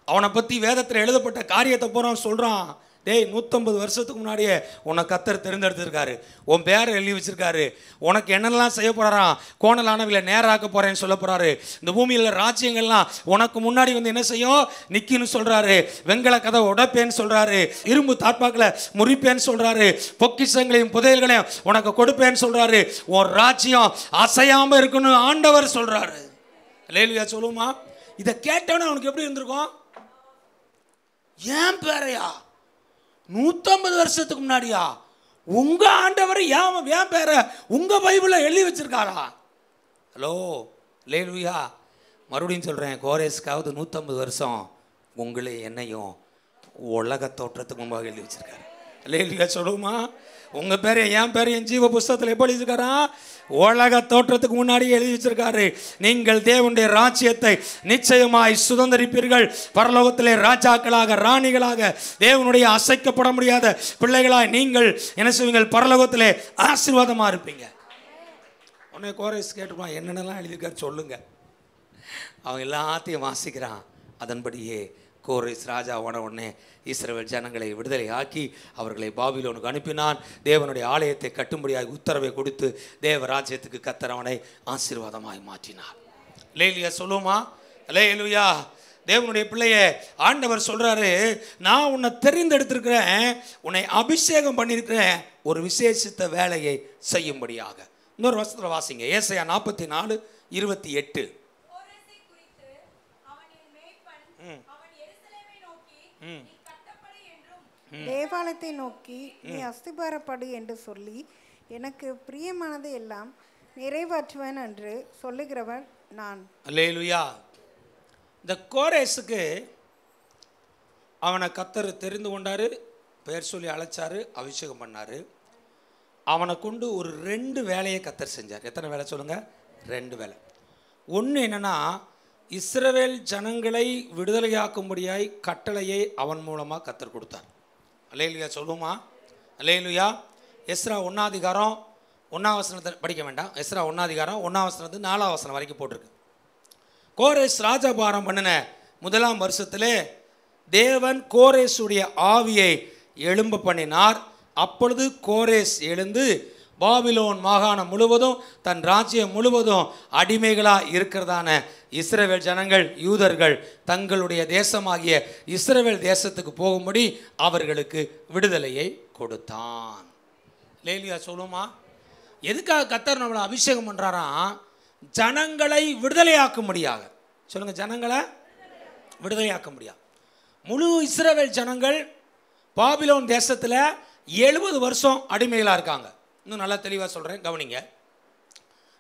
அவனை பற்றி வேதத்தில் எழுதப்பட்ட காரியத்தை போகிறான் சொல்கிறான். டேய், 150 வருஷத்துக்கு முன்னாடியே உன்னை கர்த்தர் தெரிந்தெடுத்திருக்காரு. உன் பேரை எழுதி வச்சிருக்காரு. உனக்கு என்னெல்லாம் செய்ய போகிறாராம்? கோணலானவில்லை நேராக்க போகிறேன்னு சொல்ல போகிறாரு. இந்த பூமியில் ராஜ்யங்கள்லாம் உனக்கு முன்னாடி வந்து என்ன செய்யும்? நிற்கின்னு சொல்கிறாரு. வெங்கல கதவை உடைப்பேன்னு சொல்கிறாரு. இரும்பு தாட்பாக்களை முறிப்பேன்னு சொல்கிறாரு. பொக்கிஷங்களையும் புதையல்களையும் உனக்கு கொடுப்பேன்னு சொல்கிறாரு. உன் ராஜ்யம் அசையாமல் இருக்குன்னு ஆண்டவர் சொல்கிறாரு. லேலுயா சொல்லுமா? இதை கேட்டவனே அவனுக்கு எப்படி இருந்திருக்கும்? ஏன் பேரையா 150 வருஷத்துக்கு முன்னாடியா உங்க ஆண்டவர் ஏன் பேரை உங்க பைபிளில் எழுதி வச்சிருக்காரா? ஹலோ லேலுயா, மறுபடியும் சொல்கிறேன், கோரேஸ்க்காவது 150 வருஷம் உங்களே என்னையும் உலக தோற்றத்துக்கு முன்பாக எழுதி வச்சிருக்காரு. லேலுயா சொல்லுமா? உங்கள் பேரை என் பேரை என் ஜீவ புஸ்தகத்தில் எப்படி வச்சிருக்காரா? உலக தோற்றத்துக்கு முன்னாடி எழுதி வச்சிருக்காரு. நீங்கள் தேவனுடைய ராஜ்யத்தை நிச்சயமாய் சுதந்திரிப்பீர்கள். பரலோகத்திலே ராஜாக்களாக, ராணிகளாக, தேவனுடைய அசைக்கப்பட முடியாத பிள்ளைகளாய் நீங்கள் என்ன செய்வீங்கள்? பரலோகத்திலே ஆசீர்வாதமாக இருப்பீங்க. உடனே கோரேஸ் கேட்டுருவான், என்னென்னலாம் எழுதியிருக்காரு சொல்லுங்க. அவன் எல்லாத்தையும் வாசிக்கிறான். அதன்படியே கோரேஸ் ராஜா உடனே இஸ்ரவேல் ஜனங்களை விடுதலை ஆக்கி அவர்களை பாபிலோனுக்கு அனுப்பினான். தேவனுடைய ஆலயத்தை கட்டும்படியாக உத்தரவை கொடுத்து தேவராஜ்யத்துக்கு கர்த்தர் அவனை ஆசீர்வாதமாய் மாற்றினார். லேலுயா சொல்லுமா? லேலுயா. தேவனுடைய பிள்ளையே, ஆண்டவர் சொல்றாரு, நான் உன்னை தெரிந்தெடுத்திருக்கிறேன், உன்னை அபிஷேகம் பண்ணியிருக்கிறேன் ஒரு விசேஷித்த வேலையை செய்யும்படியாக. இன்னொரு வசனத்தில் வாசிங்க, ஏசாயா 44:28. தேவாலயத்தை நோக்கி நீ அஸ்திபாரப்படு என்று சொல்லி எனக்கு பிரியமானதை எல்லாம் நிறைவேற்றுவேன் என்று சொல்லுகிறவன் நான். அல்லேலூயா. இந்த கோரேஸுக்கு அவனை கர்த்தர் தெரிந்து கொண்டாரு, பெயர் சொல்லி அழைச்சாரு, அபிஷேகம் பண்ணாரு. அவனை கொண்டு ஒரு 2 வேலையை கர்த்தர் செஞ்சார். எத்தனை வேலை சொல்லுங்க? 2 வேலை. ஒன்று என்னன்னா, இஸ்ரவேல் ஜனங்களை விடுதலையாக்கும்படியாய் கட்டளையை அவன் மூலமாக கர்த்தர் கொடுத்தார். அல்லேலூயா சொல்லுமா? அல்லேலூயா. எஸ்ரா 1ஆம் அதிகாரம் 1ஆம் வசனத்தை படிக்க வேண்டாம். எஸ்ரா 1ஆம் அதிகாரம் 1ஆம் வசனத்து 4ஆம் வசனம் வரைக்கும் போட்டிருக்கு. கோரேஸ் ராஜபாரம் பண்ணின 1ஆம் வருஷத்திலே தேவன் கோரேஸுடைய ஆவியை எழும்ப பண்ணினார். அப்பொழுது கோரேஸ் எழுந்து பாபிலோன் மாகாணம் முழுவதும், தன் ராஜ்யம் முழுவதும் அடிமைகளாக இருக்கிறதான இஸ்ரவேல் ஜனங்கள், யூதர்கள் தங்களுடைய தேசமாகிய இஸ்ரவேல் தேசத்துக்கு போகும்படி அவர்களுக்கு விடுதலையை கொடுத்தான். லேலுயா சொல்லுமா? எதுக்காக கர்த்தர் நம்மளை அபிஷேகம் பண்ணுறாராம்? ஜனங்களை விடுதலையாக்கும்படியாக. சொல்லுங்க, ஜனங்களை விடுதலையாக்கும்படியாக. முழு இஸ்ரவேல் ஜனங்கள் பாபிலோன் தேசத்தில் 70 வருஷம் அடிமைகளாக இருக்காங்க. இன்னும் நல்லா தெளிவாக சொல்கிறேன், கவனிங்க.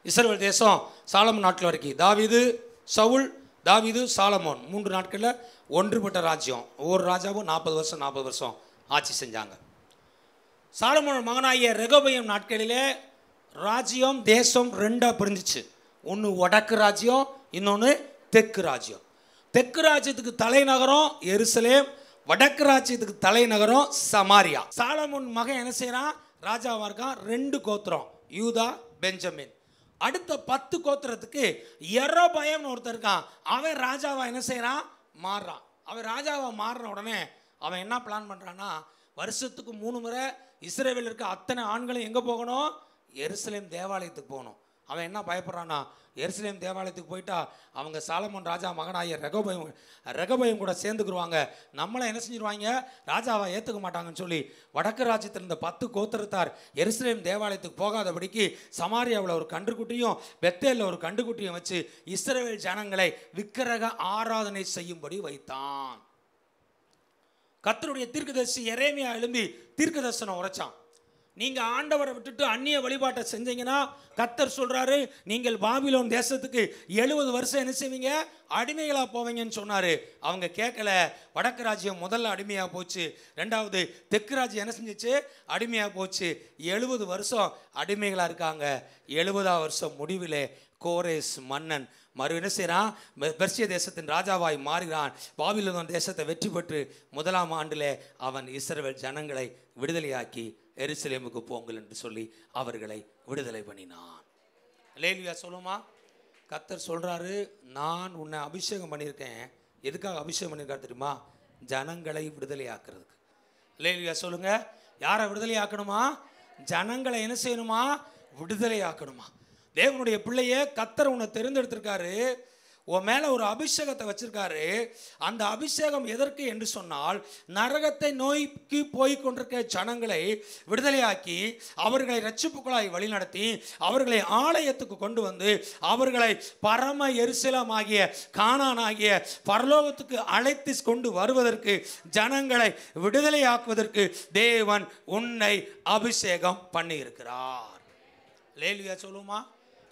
இஸ்ரவேல் தேசம் சாலமோன் நாட்டில் வரைக்கும் தாவீது, சவுல், தாவீது, சாலமோன் 3 நாட்களில் ஒன்றுபட்ட ராஜ்யம். ஒவ்வொரு ராஜாவும் 40 வருஷம் ஆட்சி செஞ்சாங்க. சாலமோன் மகனாகிய ரெகொபெயாம் நாட்களிலே ராஜ்யம், தேசம் 2ஆக பிரிஞ்சிச்சு. ஒன்று வடக்கு ராஜ்யம், இன்னொன்று தெற்கு ராஜ்யம். தெற்கு ராஜ்யத்துக்கு தலைநகரம் எருசலேம், வடக்கு ராஜ்யத்துக்கு தலைநகரம் சமாரியா. சாலமோன் மகன் என்ன செய்யறான்? ராஜாவா இருக்கான். 2 கோத்திரம், யூதா, பெஞ்சமின். அடுத்த 10 கோத்திரத்துக்கு யெரொபெயாம்னு ஒருத்தர் இருக்கான். அவன் ராஜாவா என்ன செய்யறான்? மாறுறான். அவன் ராஜாவா மாறின உடனே அவன் என்ன பிளான் பண்றான்னா, வருஷத்துக்கு 3 முறை இஸ்ரவேல் இருக்க அத்தனை ஆண்களும் எங்கே போகணும்? எருசலேம் தேவாலயத்துக்கு போகணும். அவன் என்ன பயப்படுறான்னா, எருசலேம் தேவாலயத்துக்கு போயிட்டா அவங்க சாலமோன் ராஜா மகனாகிய ரெகபயம் கூட சேர்ந்துக்குருவாங்க, நம்மளை என்ன செஞ்சிருவாங்க, ராஜாவை ஏற்றுக்க மாட்டாங்கன்னு சொல்லி வடக்கு ராஜ்யத்தில் இருந்த 10 கோத்திரத்தார் எருசலேம் தேவாலயத்துக்கு போகாதபடிக்கு சமாரியாவில் ஒரு கன்றுக்குட்டியும் பெத்தேலில் ஒரு கன்றுக்குட்டியும் வச்சு இஸ்ரவேல் ஜனங்களை விக்கிரக ஆராதனை செய்யும்படி வைத்தான். கர்த்தருடைய தீர்க்கதரிசி எரேமியா எழும்பி தீர்க்க தரிசனம் உரைச்சான். நீங்கள் ஆண்டவரை விட்டுட்டு அந்நிய வழிபாட்டை செஞ்சீங்கன்னா கர்த்தர் சொல்கிறாரு, நீங்கள் பாபிலோன் தேசத்துக்கு 70 வருஷம் என்ன செய்வீங்க, அடிமைகளாக போவீங்கன்னு சொன்னார். அவங்க கேட்கல. வடக்கு ராஜ்யம் முதல்ல அடிமையாக போச்சு, ரெண்டாவது தெற்கு ராஜ்யம் என்ன செஞ்சிச்சு, அடிமையாக போச்சு. 70 வருஷம் அடிமைகளாக இருக்காங்க. 70ஆம் வருஷம் முடிவில் கோரேஸ் மன்னன் என்ன செய்கிறான், பெர்சிய தேசத்தின் ராஜாவாய் மாறுகிறான். பாபிலோன் தேசத்தை வெற்றி பெற்று 1ஆம் ஆண்டில் அவன் இஸ்ரவேல் ஜனங்களை விடுதலையாக்கி எருசலேமுக்கு போங்கள் என்று சொல்லி அவர்களை விடுதலை பண்ணினான். அல்லேலூயா சொல்லுமா. கர்த்தர் சொல்கிறாரு, நான் உன்னை அபிஷேகம் பண்ணியிருக்கேன். எதுக்காக அபிஷேகம் பண்ணியிருக்காரு தெரியுமா, ஜனங்களை விடுதலையாக்குறதுக்கு. அல்லேலூயா சொல்லுங்க. யாரை விடுதலையாக்கணுமா, ஜனங்களை என்ன செய்யணுமா, விடுதலையாக்கணுமா. தேவனுடைய பிள்ளையே, கர்த்தர் உன்னை தெரிந்தெடுத்திருக்காரு, உன் மேலே ஒரு அபிஷேகத்தை வச்சிருக்காரு. அந்த அபிஷேகம் எதற்கு என்று சொன்னால், நரகத்தை நோய்க்கு போய் கொண்டிருக்க ஜனங்களை விடுதலையாக்கி அவர்களை இரட்சிப்புக்குள்ளாய் வழிநடத்தி அவர்களை ஆலயத்துக்கு கொண்டு வந்து அவர்களை பரம எருசலேமாகிய கானானாகிய பரலோகத்துக்கு அழைத்து கொண்டு வருவதற்கு, ஜனங்களை விடுதலையாக்குவதற்கு தேவன் உன்னை அபிஷேகம் பண்ணி இருக்கிறார். அல்லேலூயா சொல்லுமா.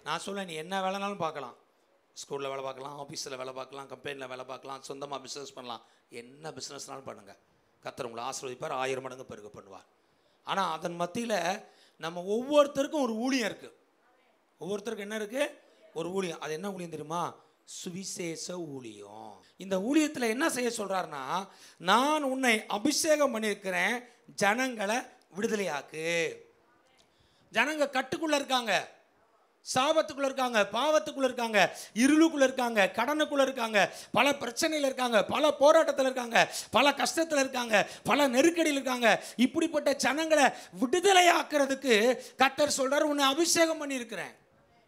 நான் சொல்ல, நீ என்ன வேலைனாலும் பார்க்கலாம், ஸ்கூலில் வேலை பார்க்கலாம், ஆஃபீஸில் வேலை பார்க்கலாம், கம்பெனியில் வேலை பார்க்கலாம், சொந்தமாக பிஸ்னஸ் பண்ணலாம், என்ன பிஸ்னஸ்னாலும் பண்ணுங்கள். கர்த்தர் உங்களை ஆசீர்வதிப்பார், 1000 மடங்கு பெருக பண்ணுவார். ஆனால் அதன் மத்தியில் நம்ம ஒவ்வொருத்தருக்கும் ஒரு ஊழியம் இருக்குது. ஒவ்வொருத்தருக்கும் என்ன இருக்குது, ஒரு ஊழியம். அது என்ன ஊழியம் தெரியுமா, சுவிசேஷ ஊழியம். இந்த ஊழியத்தில் என்ன செய்ய சொல்கிறாருன்னா, நான் உன்னை அபிஷேகம் பண்ணியிருக்கிறேன், ஜனங்களை விடுதலையாக்கு. ஜனங்க கட்டுக்குள்ளே இருக்காங்க, சாபத்துக்குள்ள இருக்காங்க, பாவத்துக்குள்ள இருக்காங்க, இருளுக்குள்ள இருக்காங்க, கடனுக்குள்ள இருக்காங்க, பல பிரச்சனையில் இருக்காங்க, பல போராட்டத்தில் இருக்காங்க, பல கஷ்டத்தில் இருக்காங்க, பல நெருக்கடியில் இருக்காங்க. இப்படிப்பட்ட ஜனங்களை விடுதலையாக்குறதுக்கு கர்த்தர் சொல்றாரு, உன்னை அபிஷேகம் பண்ணியிருக்கிறேன்.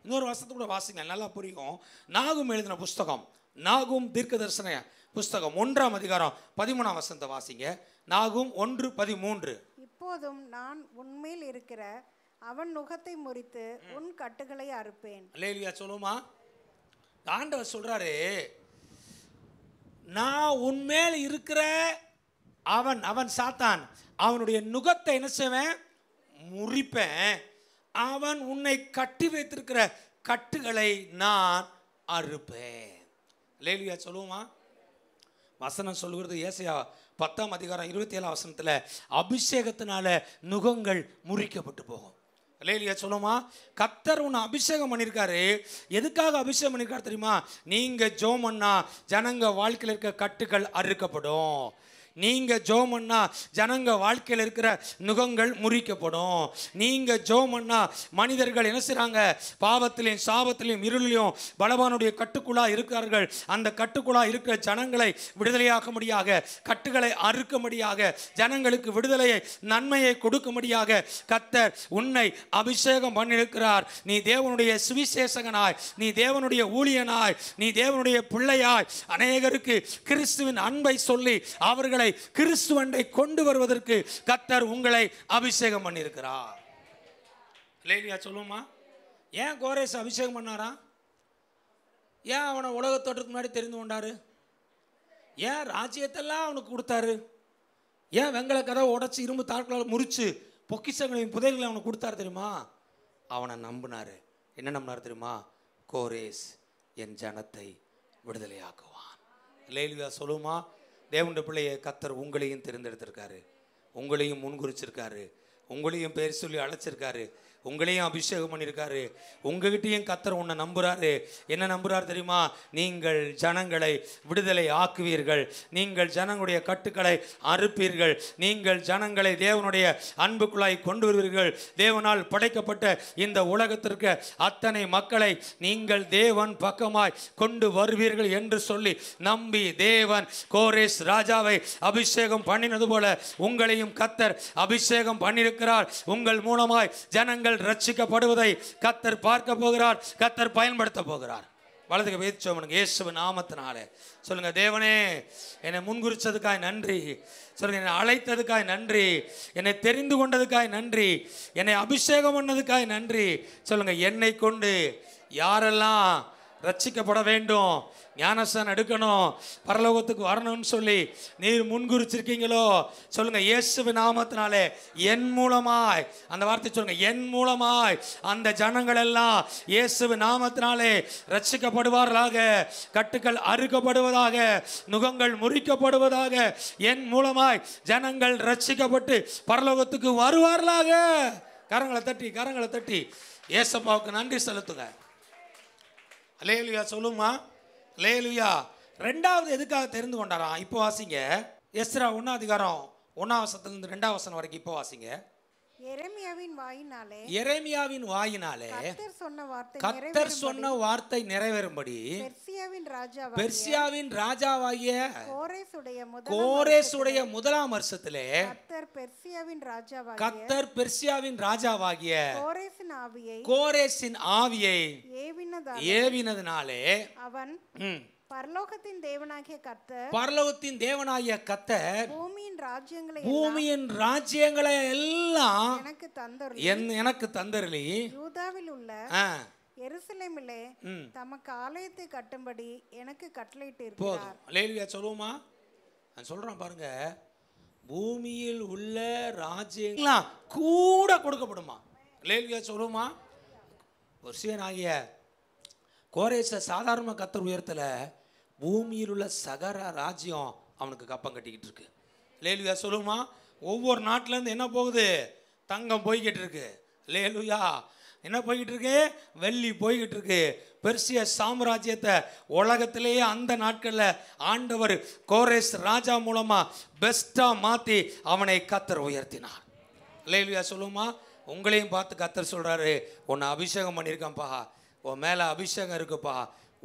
இன்னொரு வருஷத்துக்குள்ள வாசிங்க, நல்லா புரியும். நாகும் எழுதின புஸ்தகம், நாகும் தீர்க்க தரிசன புஸ்தகம் 1ஆம் அதிகாரம் 13ஆம் வசனத்தை வாசிங்க. நாகும் 1:13. இப்போதும் நான் உன்மேல் இருக்கிற அவன் நுகத்தை முறித்து உன் கட்டுகளை அறுப்பேன். அல்லேலூயா சொல்லுமா. ஆண்டவர் சொல்றாரு, நான் உன்மேல் இருக்கிற அவன் சாத்தான், அவனுடைய நுகத்தை என்ன செய்வேன், முறிப்பேன். அவன் உன்னை கட்டி வைத்திருக்கிற கட்டுகளை நான் அறுப்பேன். அல்லேலூயா சொல்லுமா. வசனம் சொல்லுகிறது ஏசாயா 10ஆம் அதிகாரம் 27ஆம் வசனத்தில், அபிஷேகத்தினால நுகங்கள் முறிக்கப்பட்டு போகும். அல்லேலூயா சொல்லுமா. கர்த்தர் உன்னை அபிஷேகம் பண்ணியிருக்காரு. எதுக்காக அபிஷேகம் பண்ணியிருக்காரு தெரியுமா, நீங்கள் ஜெபம் பண்ணா ஜனங்க வாழ்க்கையில் இருக்க கட்டுகள் அறுக்கப்படும். நீங்கள் ஜெபம் பண்ணா ஜனங்க வாழ்க்கையில் இருக்கிற நுகங்கள் முறிக்கப்படும். நீங்கள் ஜெபம் பண்ணா மனிதர்கள் என்ன செய்கிறாங்க, பாவத்திலையும் சாபத்திலையும் இருளிலையும் பலவானுடைய கட்டுக்குள்ளா இருக்கிறார்கள். அந்த கட்டுக்குள்ளா இருக்கிற ஜனங்களை விடுதலையாக்கும்படியாக, கட்டுகளை அறுக்கும்படியாக, ஜனங்களுக்கு விடுதலையை நன்மையை கொடுக்கும்படியாக கர்த்தர் உன்னை அபிஷேகம் பண்ணியிருக்கிறார். நீ தேவனுடைய சுவிசேஷகனாய், நீ தேவனுடைய ஊழியனாய், நீ தேவனுடைய பிள்ளையாய் அநேகருக்கு கிறிஸ்துவின் அன்பை சொல்லி அவர்களை கிறிஸ்துவண்டை கொண்டு வருவதற்கு கர்த்தர் உங்களை அபிஷேகம் பண்ணியிருக்கிறார். அல்லேலூயா சொல்லுமா. ஏன் கோரேஸ் அபிஷேகம் பண்ணாரா, ஏன் அவனை உலகத்தோட்டத்துக்கு முன்னாடி தெரிந்து கொண்டாரு, ஏன் ராஜ்யத்தெல்லாம் அவனுக்கு கொடுத்தாரு, ஏன் வெங்கல கதவை உடைச்சி இரும்பு தாட்களால் முறிச்சு பொக்கிஷங்களையும் புதைகளை அவனுக்கு கொடுத்தாரு தெரியுமா, அவனை நம்பினாரு. என்ன நம்பினார் தெரியுமா, கோரேஸ் என் ஜனத்தை விடுதலையாக்குவான். அல்லேலூயா சொல்லுமா. தேவனுடைய பிள்ளையை, கர்த்தர் உங்களையும் தெரிந்தெடுத்திருக்காரு, உங்களையும் முன்குறிச்சிருக்காரு, உங்களையும் பேர் சொல்லி அழைச்சிருக்காரு, உங்களையும் அபிஷேகம் பண்ணியிருக்காரு. உங்ககிட்டையும் கர்த்தர் உன்னை நம்புகிறாரு. என்ன நம்புகிறார் தெரியுமா, நீங்கள் ஜனங்களை விடுதலை ஆக்குவீர்கள், நீங்கள் ஜனங்களுடைய கட்டுக்களை அறுப்பீர்கள், நீங்கள் ஜனங்களை தேவனுடைய அன்புக்குள்ளாய் கொண்டு வருவீர்கள். தேவனால் படைக்கப்பட்ட இந்த உலகத்திற்கு அத்தனை மக்களை நீங்கள் தேவன் பக்கமாய் கொண்டு வருவீர்கள் என்று சொல்லி நம்பி தேவன் கோரேஸ் ராஜாவை அபிஷேகம் பண்ணினது போல உங்களையும் கர்த்தர் அபிஷேகம் பண்ணியிருக்கிறார். உங்கள் மூலமாய் ஜனங்கள் ஜனங்கள் ரட்சிக்கப்படுவதை கர்த்தர் பார்க்க போகிறார், கர்த்தர் பயன்படுத்த போகிறார். வலதுக்கு வேதிச்சோமனுங்க இயேசுவின் நாமத்தினாலே சொல்லுங்க, தேவனே என்னை முன்குறிச்சதுக்காய் நன்றி. சொல்லுங்க, என்னை அழைத்ததுக்காய் நன்றி, என்னை தெரிந்து கொண்டதுக்காய் நன்றி, என்னை அபிஷேகம் பண்ணதுக்காய் நன்றி. சொல்லுங்க, என்னை கொண்டு யாரெல்லாம் ரட்சிக்கப்பட வேண்டும், ஞானஸ்நானம் எடுக்கணும், பரலோகத்துக்கு வரணும்னு சொல்லி நீர் முன்குறிச்சிருக்கீங்களோ, சொல்லுங்க இயேசுவின் நாமத்தினாலே என் மூலமாய், அந்த வார்த்தை சொல்லுங்க, என் மூலமாய் அந்த ஜனங்கள் எல்லாம் இயேசுவின் நாமத்தினாலே ரட்சிக்கப்படுவார்களாக, கட்டுக்கள் அறுக்கப்படுவதாக, நுகங்கள் முறிக்கப்படுவதாக, என் மூலமாய் ஜனங்கள் ரட்சிக்கப்பட்டு பரலோகத்துக்கு வருவார்களாக. கரங்களை தட்டி ஏசப்பாவுக்கு நன்றி செலுத்துங்க. அல்லேலூயா சொல்லுமா, அல்லேலூயா. ரெண்டாவது எதுக்காக தெரிந்து கொண்டாராம்? இப்போ வாசிங்க, எஸ்ரா 1 அதிகாரம் 1 வசனத்திலிருந்து 2 வசனம் வரைக்கும் இப்போ வாசிங்க. எரேமியாவின் வாயினாலே கர்த்தர் சொன்ன வார்த்தை நிறைவேறும்படி பெர்சியாவின் ராஜாவாகிய கோரேசுடைய முதலாம் வருஷத்திலே கர்த்தர் பெர்சியாவின் ராஜாவாகிய கோரேசின் ஆவியை ஏவினதினாலே அவன் பரலோகத்தின் தேவனாகிய கர்த்தர் பூமியின் ராஜ்யங்களை எல்லாம் எனக்கு தந்தருளி யூதாவில் உள்ள எருசலேமிலே தமக்கு ஆலயத்தை கட்டும்படி எனக்கு கட்டளையிட்டு இருக்கிறார். அல்லேலூயா சொல்லுமா, நான் சொல்றேன் பாருங்க, பூமியில் உள்ள ராஜ்யங்கள் கூட கொடுக்கப்படுமா. அல்லேலூயா சொல்லுமா. பெர்சியனாகிய கோரேச சாதாரண கர்த்தர் உயரத்துல பூமியில் உள்ள சகர ராஜ்யம் அவனுக்கு கப்பம் கட்டிக்கிட்டு இருக்கு. அல்லேலூயா சொல்லுமா. ஒவ்வொரு நாட்டிலேருந்து என்ன போகுது? தங்கம் போய்கிட்டு இருக்கு. அல்லேலூயா. என்ன போய்கிட்டு இருக்கு? வெள்ளி போய்கிட்டு இருக்கு. பெர்சிய சாம்ராஜ்யத்தை உலகத்திலேயே அந்த நாட்களில் ஆண்டவர் கோரேஸ் ராஜா மூலமாக பெஸ்ட்டாக மாற்றி அவனை கர்த்தர் உயர்த்தினார். அல்லேலூயா சொல்லுமா. உங்களையும் பார்த்து கர்த்தர் சொல்கிறாரு, உன்னை அபிஷேகம் பண்ணியிருக்கேன்ப்பா, உன் மேலே அபிஷேகம் இருக்குப்பா,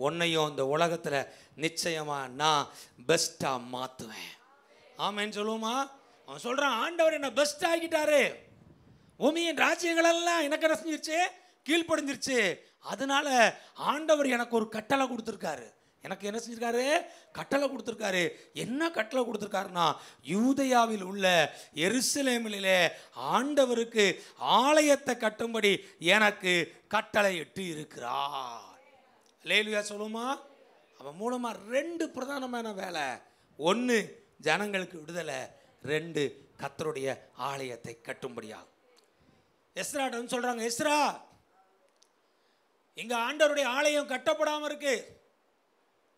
உன்னையும் இந்த உலகத்தில் நிச்சயமாக நான் பெஸ்ட்டாக மாற்றுவேன். ஆமேன்னு சொல்லுவோமா. அவன் சொல்கிறான், ஆண்டவர் என்ன பெஸ்ட் ஆகிட்டாரு, பூமியின் ராஜ்யங்களெல்லாம் எனக்கு என்ன செஞ்சிருச்சு? கீழ்ப்படிஞ்சிருச்சு. அதனால ஆண்டவர் எனக்கு ஒரு கட்டளை கொடுத்துருக்காரு. எனக்கு என்ன செஞ்சிருக்காரு? கட்டளை கொடுத்துருக்காரு. என்ன கட்டளை கொடுத்துருக்காருன்னா, யூதேயாவில் உள்ள எருசலேமிலே ஆண்டவருக்கு ஆலயத்தை கட்டும்படி எனக்கு கட்டளை இட்டு இருக்கிறார். அல்லேலூயா சொல்லுமா. அவன் மூலமாக 2 பிரதானமான வேலை. 1 ஜனங்களுக்கு விடுதலை, 2 கர்த்தருடைய ஆலயத்தை கட்டும்படியாகும். எஸ்ராட்ட சொல்றாங்க, எஸ்ரா இங்க ஆண்டவருடைய ஆலயம் கட்டப்படாம இருக்கு.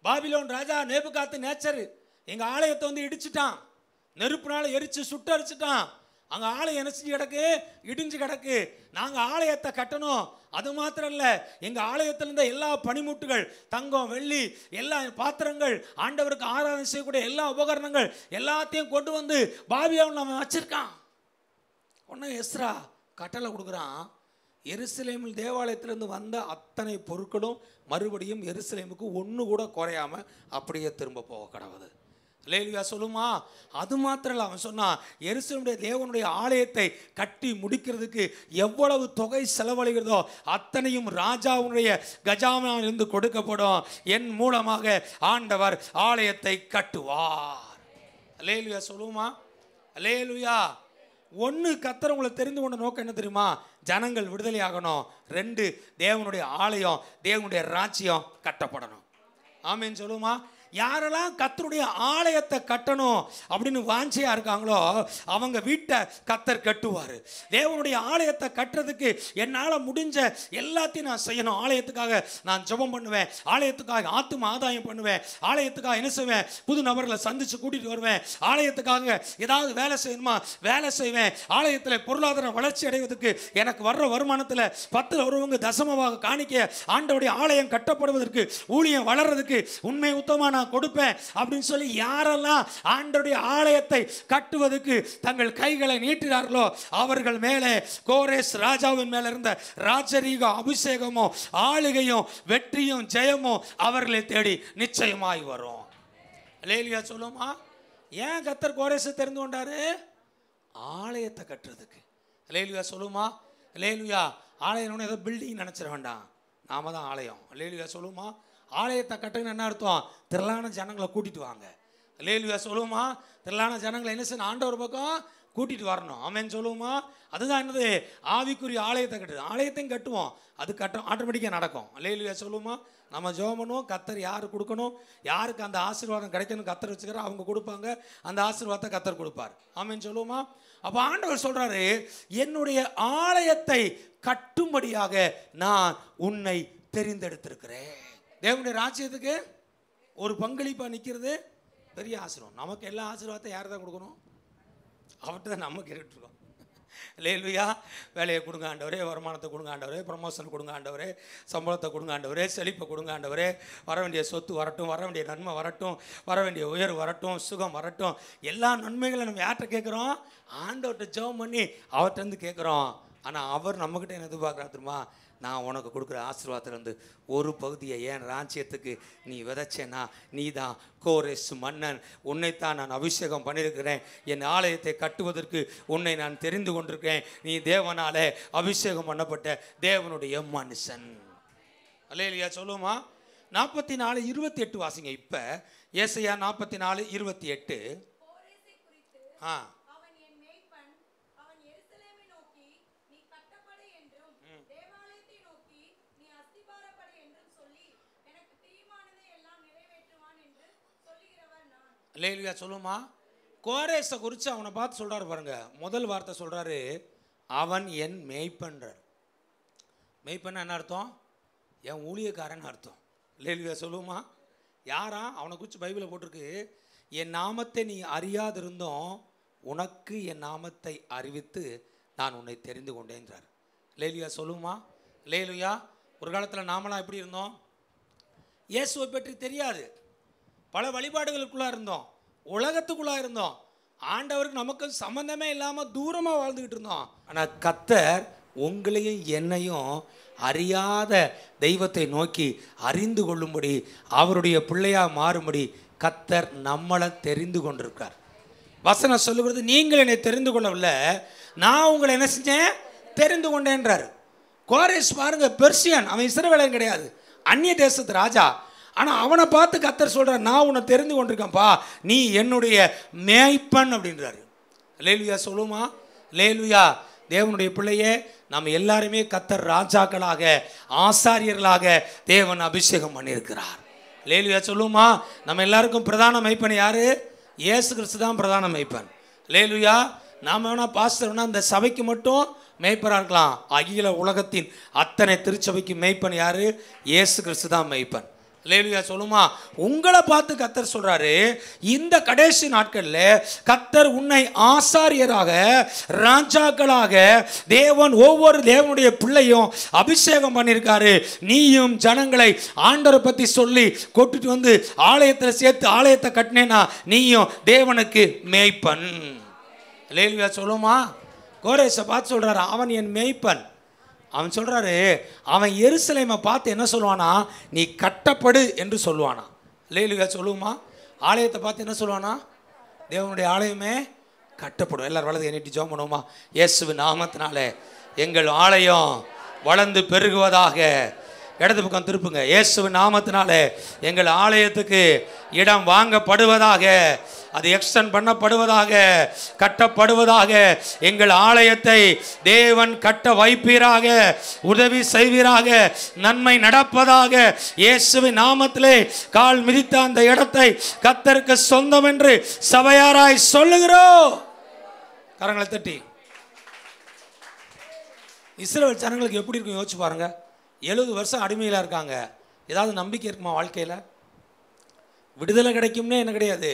பாபிலோன் ராஜா நேபுகாத்து நேச்சர் எங்க ஆலயத்தை வந்து இடிச்சுட்டான், நெருப்புனால எரிச்சு சுட்டரிச்சுட்டான். அங்கே ஆலயம் என்ன செஞ்சு கிடக்கு? இடிஞ்சு கிடக்கு. நாங்கள் ஆலயத்தை கட்டணும். அது மாத்திரம் இல்லை, எங்கள் ஆலயத்தில் இருந்த எல்லா பனிமுட்டுகள், தங்கம், வெள்ளி, எல்லா பாத்திரங்கள், ஆண்டவருக்கு ஆராதனை செய்யக்கூடிய எல்லா உபகரணங்கள் எல்லாத்தையும் கொண்டு வந்து பாபிலோன் நம்ம வச்சிருக்கான். ஒன்று எஸ்ரா கட்டளை கொடுக்குறான், எருசலேமில் தேவாலயத்திலிருந்து வந்த அத்தனை பொருட்களும் மறுபடியும் எருசலேமுக்கு ஒன்று கூட குறையாம அப்படியே திரும்ப போக கடவுது. அல்லேலூயா சொல்லுமா. அது மாத்திரம் இல்லை, அவன் சொன்னான், எருசலேமுடைய தேவனுடைய ஆலயத்தை கட்டி முடிக்கிறதுக்கு எவ்வளவு தொகை செலவழிகிறதோ அத்தனையும் ராஜாவுடைய கஜானாவிலிருந்து கொடுக்கப்படும். என் மூலமாக ஆண்டவர் ஆலயத்தை கட்டுவார். அல்லேலூயா சொல்லுமா. அல்லேலூயா. 1 கர்த்தர் உங்களை தெரிந்து கொண்ட நோக்கம் என்ன தெரியுமா? ஜனங்கள் விடுதலை ஆகணும். 2 தேவனுடைய ஆலயம், தேவனுடைய ராஜ்யம் கட்டப்படணும். ஆமேன்னு சொல்லுமா. யாரெல்லாம் கர்த்தருடைய ஆலயத்தை கட்டணும் அப்படின்னு வாஞ்சியா இருக்காங்களோ அவங்க வீட்டை கர்த்தர் கட்டுவார். தேவனுடைய ஆலயத்தை கட்டுறதுக்கு என்னால் முடிஞ்ச எல்லாத்தையும் நான் செய்யணும். ஆலயத்துக்காக நான் ஜெபம் பண்ணுவேன், ஆலயத்துக்காக ஆத்தும ஆதாயம் பண்ணுவேன், ஆலயத்துக்காக என்ன செய்வேன்? புது நபர்களை சந்திச்சு கூட்டிட்டு வருவேன், ஆலயத்துக்காக ஏதாவது வேலை செய்யணுமா வேலை செய்வேன், ஆலயத்தில் பொருளாதார வளர்ச்சி அடைவதற்கு எனக்கு வர்ற வருமானத்தில் 10 வருவங்க தசமமாக காணிக்க ஆண்டவருடைய ஆலயம் கட்டப்படுவதற்கு, ஊழியம் வளர்றதுக்கு உண்மை உத்தமா நான் கொடுப்பேன் அப்படின்னு சொல்லி யாரெல்லாம் ஆண்டவருடைய ஆலயத்தை கட்டுவதற்கு தங்கள் கைகளை நீட்டினார்களோ அவர்கள் மேலே கோரேஸ் ராஜாவின் மேல இருந்த ராஜரீக அபிஷேகமும் ஆளுகையும் வெற்றியும் ஜெயமும் அவர்களை தேடி நிச்சயமாய் வரும். அல்லேலூயா சொல்லுமா. ஏன் கர்த்தர் கோரேசை தெரிந்து கொண்டாரு? ஆலயத்தை கட்டுறதுக்கு. அல்லேலூயா சொல்லுமா. அல்லேலூயா. ஆலயம்னு ஏதோ பில்டிங் நினச்சிட வேண்டாம், நாம தான் ஆலயம். அல்லேலூயா சொல்லுமா. ஆலயத்தை கட்டுன்னு என்ன அர்த்தம்? திரளான ஜனங்களை கூட்டிட்டு வாங்க. அல்லேலூயா சொல்லுமா. திரளான ஜனங்களை என்ன செய்யணும்? ஆண்டவர் பக்கம் கூட்டிட்டு வரணும். ஆமென் சொல்லுவோமா. அதுதான் என்னது? ஆவிக்குரிய ஆலயத்தை கட்டுது. ஆலயத்தையும் கட்டுவோம், அது ஆட்டோமேட்டிக்காக நடக்கும். அல்லேலூயா சொல்லுவோமா. நம்ம ஜெபம் பண்ணுவோம், கர்த்தர் யாருக்கு கொடுக்கணும், யாருக்கு அந்த ஆசீர்வாதம் கிடைக்கணும் கர்த்தர் வச்சுக்கிறோம், அவங்க கொடுப்பாங்க, அந்த ஆசீர்வாதத்தை கர்த்தர் கொடுப்பார். ஆமென் சொல்லுவோமா. அப்போ ஆண்டவர் சொல்றாரு, என்னுடைய ஆலயத்தை கட்டும்படியாக நான் உன்னை தெரிந்தெடுத்திருக்கிறேன். தேவனுடைய ராஜ்யத்துக்கு ஒரு பங்களிப்பாக நிற்கிறது பெரிய ஆசீர்வாதம். நமக்கு எல்லா ஆசீர்வாதத்தை யார் தான் கொடுக்கணும்? அவர்கிட்ட தான் நம்ம கேட்டுருக்கோம். அல்லேலூயா. வேலையை கொடுங்க ஆண்டவரே, வருமானத்தை கொடுங்க ஆண்டவரே, ப்ரமோஷன் கொடுங்க ஆண்டவரே, சம்பளத்தை கொடுங்க ஆண்டவரே, செழிப்பை கொடுங்க ஆண்டவரே, வர வேண்டிய சொத்து வரட்டும், வர வேண்டிய நன்மை வரட்டும், வர வேண்டிய உயர்வு வரட்டும், சுகம் வரட்டும். எல்லா நன்மைகளை நம்ம யார்கிட்ட கேட்குறோம்? ஆண்டவர்கிட்ட ஜெபம் பண்ணி அவர்கிட்ட கேட்குறோம். ஆனால் அவர் நம்மக்கிட்ட என்ன எதிர்பார்க்குறா தெரியுமா? நான் உனக்கு கொடுக்குற ஆசீர்வாதத்திலேருந்து ஒரு பகுதியை என் ராஜ்யத்துக்கு நீ விதைச்சேன்னா நீ தான் கோரேஸ் மன்னன். உன்னைத்தான் நான் அபிஷேகம் பண்ணியிருக்கிறேன். என் ஆலயத்தை கட்டுவதற்கு உன்னை நான் தெரிந்து கொண்டிருக்கிறேன். நீ தேவனாலே அபிஷேகம் பண்ணப்பட்ட தேவனுடைய மனுஷன். அல்லேலூயா சொல்லுமா. 44:28 வாசிங்க. இப்போ ஏசாயா 44:28. அல்லேலூயா சொல்லுமா. கோரேஸை குறித்து அவனை பார்த்து சொல்கிறாரு பாருங்க. முதல் வார்த்தை சொல்கிறாரு, அவன் என் மேய்ப்பன்றார். மேய்ப்பன் என்ன அர்த்தம்? என் ஊழியக்காரன் அர்த்தம். அல்லேலூயா சொல்லுமா. யாரா? அவனை குறித்து பைபிளில் போட்டிருக்கு, என் நாமத்தை நீ அறியாதிருந்தோம், உனக்கு என் நாமத்தை அறிவித்து நான் உன்னை தெரிந்து கொண்டேன்றார். அல்லேலூயா சொல்லுமா. அல்லேலூயா. ஒரு காலத்தில் நாமெல்லாம் எப்படி இருந்தோம்? இயேசுவை பற்றி தெரியாது, பல வழிபாடுகளுக்குள்ளே இருந்தோம், உலகத்துக்குள்ளே இருந்தோம், ஆண்டவருக்கு நமக்கு சம்மந்தமே இல்லாமல் தூரமாக வாழ்ந்துக்கிட்டு இருந்தோம். ஆனால் கர்த்தர் உங்களையும் என்னையும் அறியாத தெய்வத்தை நோக்கி அறிந்து கொள்ளும்படி, அவருடைய பிள்ளையாக மாறும்படி கர்த்தர் நம்மளை தெரிந்து கொண்டிருக்கார். வசனம் சொல்லுகிறது, நீங்கள் என்னை தெரிந்து கொள்ளவில்லை, நான் உங்களை என்ன செஞ்சேன்? தெரிந்து கொண்டேன்றார். கோரேஸ் பாருங்க, பெர்சியன், அவன் இஸ்ரவேலன் கிடையாது, அந்நிய தேசத்து ராஜா. ஆனால் அவனை பார்த்து கர்த்தர் சொல்கிறார், நான் உன்னை தெரிந்து கொண்டிருக்கேன்ப்பா, நீ என்னுடைய மேய்ப்பன் அப்படின்றாரு. அல்லேலூயா சொல்லுமா. அல்லேலூயா. தேவனுடைய பிள்ளையே, நம்ம எல்லாருமே கர்த்தர் ராஜாக்களாக, ஆசாரியர்களாக தேவன் அபிஷேகம் பண்ணியிருக்கிறார். அல்லேலூயா சொல்லுமா. நம்ம எல்லாருக்கும் பிரதான மேய்ப்பன் யாரு? இயேசு கிறிஸ்து தான் பிரதான மேய்ப்பன். அல்லேலூயா. நாம் வேணா பாஸ்டர்னா அந்த சபைக்கு மட்டும் மேய்ப்பராக இருக்கலாம், அகில உலகத்தின் அத்தனை திருச்சபைக்கு மேய்ப்பன் யாரு? இயேசு கிறிஸ்து தான் மேய்ப்பன். அல்லேலூயா சொல்லுமா. உங்களை பார்த்து கர்த்தர் சொல்றாரு, இந்த கடைசி நாட்களில் கர்த்தர் உன்னை ஆசாரியராக, ராஜாக்களாக தேவன் ஒவ்வொரு தேவனுடைய பிள்ளையும் அபிஷேகம் பண்ணியிருக்காரு. நீயும் ஜனங்களை ஆண்டவரை பற்றி சொல்லி கொட்டுட்டு வந்து ஆலயத்தில் சேர்த்து ஆலயத்தை கட்டினேன்னா நீயும் தேவனுக்கு மேய்ப்பன். அல்லேலூயா சொல்லுமா. கோரேஸை பார்த்து சொல்றாரு, அவன் என் மேய்ப்பன். அவன் சொல்கிறாரு, அவன் எருசலேமை பார்த்து என்ன சொல்லுவானா? நீ கட்டப்படு என்று சொல்லுவானா. அல்லேலூயா சொல்லுவோமா. ஆலயத்தை பார்த்து என்ன சொல்லுவானா? தேவனுடைய ஆலயமே கட்டப்படும். எல்லாரும் வலது எண்ணிட்டு ஜெபம் பண்ணுவோமா. இயேசுவின் நாமத்தினாலே எங்கள் ஆலயம் வளர்ந்து பெருகுவதாக. இடது பக்கம் திருப்புங்க. இயேசுவின் நாமத்தினாலே எங்கள் ஆலயத்துக்கு இடம் வாங்கப்படுவதாக, அது எக்ஸ்டெண்ட் பண்ணப்படுவதாக, கட்டப்படுவதாக. எங்கள் ஆலயத்தை தேவன் கட்ட வைப்பீராக, உதவி செய்வீராக, நன்மை நடப்பதாக. இயேசுவின் நாமத்திலே கால் மிதித்த அந்த இடத்தை கர்த்தருக்கு சொந்தம் என்று சபையாராய் சொல்லுகிறோம். கரங்களை தட்டி. இஸ்ரவேல் ஜனங்களுக்கு எப்படி இருக்கும் யோசிச்சு பாருங்க. 70 வருஷம் அடிமையில இருக்காங்க. ஏதாவது நம்பிக்கை இருக்குமா வாழ்க்கையில்? விடுதலை கிடைக்கும்னே என்ன கிடையாது,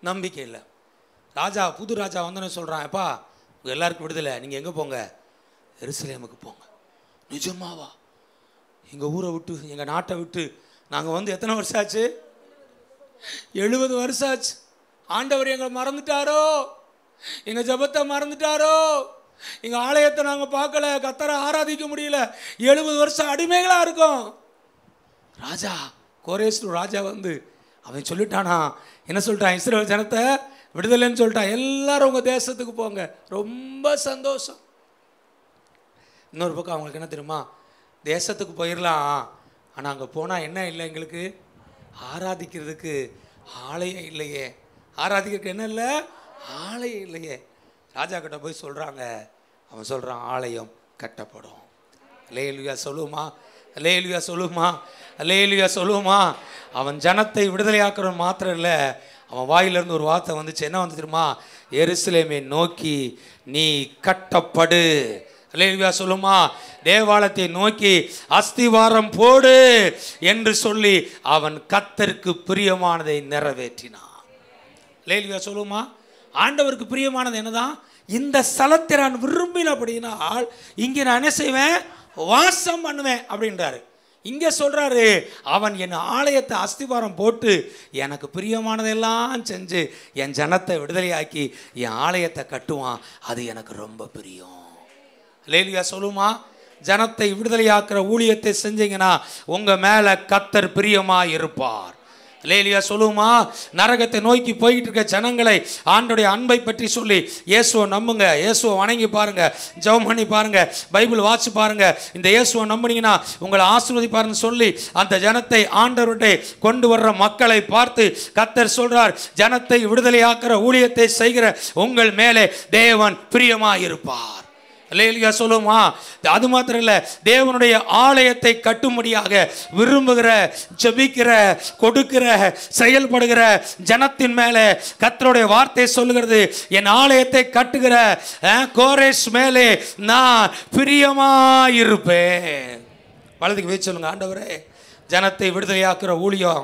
நம்பிக்கை இல்லை. ராஜா, புது ராஜா வந்தோன்னு சொல்கிறான், எப்பா எல்லாருக்கும் விடுதலை, நீங்கள் எங்கே போங்க? எருசலேமுக்கு போங்க. நிஜமாவா? எங்கள் ஊரை விட்டு, எங்கள் நாட்டை விட்டு நாங்கள் வந்து எத்தனை வருஷம் ஆச்சு? 70 வருஷம் ஆச்சு. ஆண்டவர் எங்களை மறந்துட்டாரோ? எங்கள் ஜபத்தை மறந்துட்டாரோ? எங்கள் ஆலயத்தை நாங்கள் பார்க்கல, கர்த்தரை ஆராதிக்க முடியல, 70 வருஷம் அடிமைகளாக இருக்கோம். ராஜா, கோரேஸ் ராஜா வந்து அவன் சொல்லிட்டானா, என்ன சொல்லிட்டான்? இஸ்ரவேல் ஜனத்தை விடுதலைன்னு சொல்லிட்டான். எல்லாரும் உங்கள் தேசத்துக்கு போங்க. ரொம்ப சந்தோஷம். இன்னொரு பக்கம் அவங்களுக்கு என்ன தெரியுமா, தேசத்துக்கு போயிடலாம், ஆனால் அங்கே போனால் என்ன இல்லை, எங்களுக்கு ஆராதிக்கிறதுக்கு ஆலயம் இல்லையே, ஆராதிக்கிறதுக்கு என்ன இல்லை, ஆலயம் இல்லையே. ராஜா கிட்ட போய் சொல்கிறாங்க. அவன் சொல்கிறான், ஆலயம் கட்டப்படும். அல்லேலூயா சொல்லுமா, அல்லேலூயா சொல்லுமா, அல்லேலூயா சொல்லுமா. அவன் ஜனத்தை விடுதலையாக்குறவன் மாத்திரம் இல்லை, அவன் வாயிலிருந்து ஒரு வார்த்தை வந்துச்சு. என்ன வந்து தெரியுமா, எருசலேமை நோக்கி நீ கட்டப்படு. அல்லேலூயா சொல்லுமா. தேவாலயத்தை நோக்கி அஸ்திவாரம் போடு என்று சொல்லி அவன் கர்த்தருக்கு பிரியமானதை நிறைவேற்றினான். அல்லேலூயா சொல்லுமா. ஆண்டவருக்கு பிரியமானது என்னதான், இந்த ஸ்தலத்தை நான் விரும்பினபடினால் இங்கே நான் என்ன செய்வேன், வாசம் பண்ணுவேன் அப்படின்றாரு. இங்கே சொல்கிறாரு, அவன் என் ஆலயத்தை அஸ்திவாரம் போட்டு எனக்கு பிரியமானதெல்லாம் செஞ்சு என் ஜனத்தை விடுதலையாக்கி என் ஆலயத்தை கட்டுவான். அது எனக்கு ரொம்ப பிரியம். அல்லேலூயா சொல்லுமா. ஜனத்தை விடுதலையாக்குற ஊழியத்தை செஞ்சீங்கன்னா உங்கள் மேலே கர்த்தர் பிரியமாக இருப்பார். அல்லேலூயா சொல்லுமா. நரகத்தை நோக்கி போயிட்டு இருக்க ஜனங்களை ஆண்டோடைய அன்பை பற்றி சொல்லி இயேசுவை நம்புங்க, இயேசுவை வணங்கி பாருங்க, ஜெபம் பண்ணி பாருங்க, பைபிள் வாட்சி பாருங்க, இந்த இயேசுவை நம்பினீங்கன்னா உங்களை ஆசீர்வதிப்பாருன்னு சொல்லி அந்த ஜனத்தை ஆண்டவருடைய கொண்டு வர்ற மக்களை பார்த்து கர்த்தர் சொல்றார், ஜனத்தை விடுதலையாக்குற ஊழியத்தை செய்கிற உங்கள் மேலே தேவன் பிரியமாக இருப்பார். அல்லேலூயா சொல்லுமா. அது மாத்திரம் இல்லை, தேவனுடைய ஆலயத்தை கட்டும்படியாக விரும்புகிற, ஜெபிக்கிற, கொடுக்கிற, செயல்படுகிற ஜனத்தின் மேலே கர்த்தருடைய வார்த்தை சொல்லுகிறது, என் ஆலயத்தை கட்டுகிற கோரேஸ் மேலே நான் பிரியமாயிருப்பேன். வலதுக்கு போய் சொல்லுங்க, ஆண்டவரே ஜனத்தை விடுதலையாக்குற ஊழியம்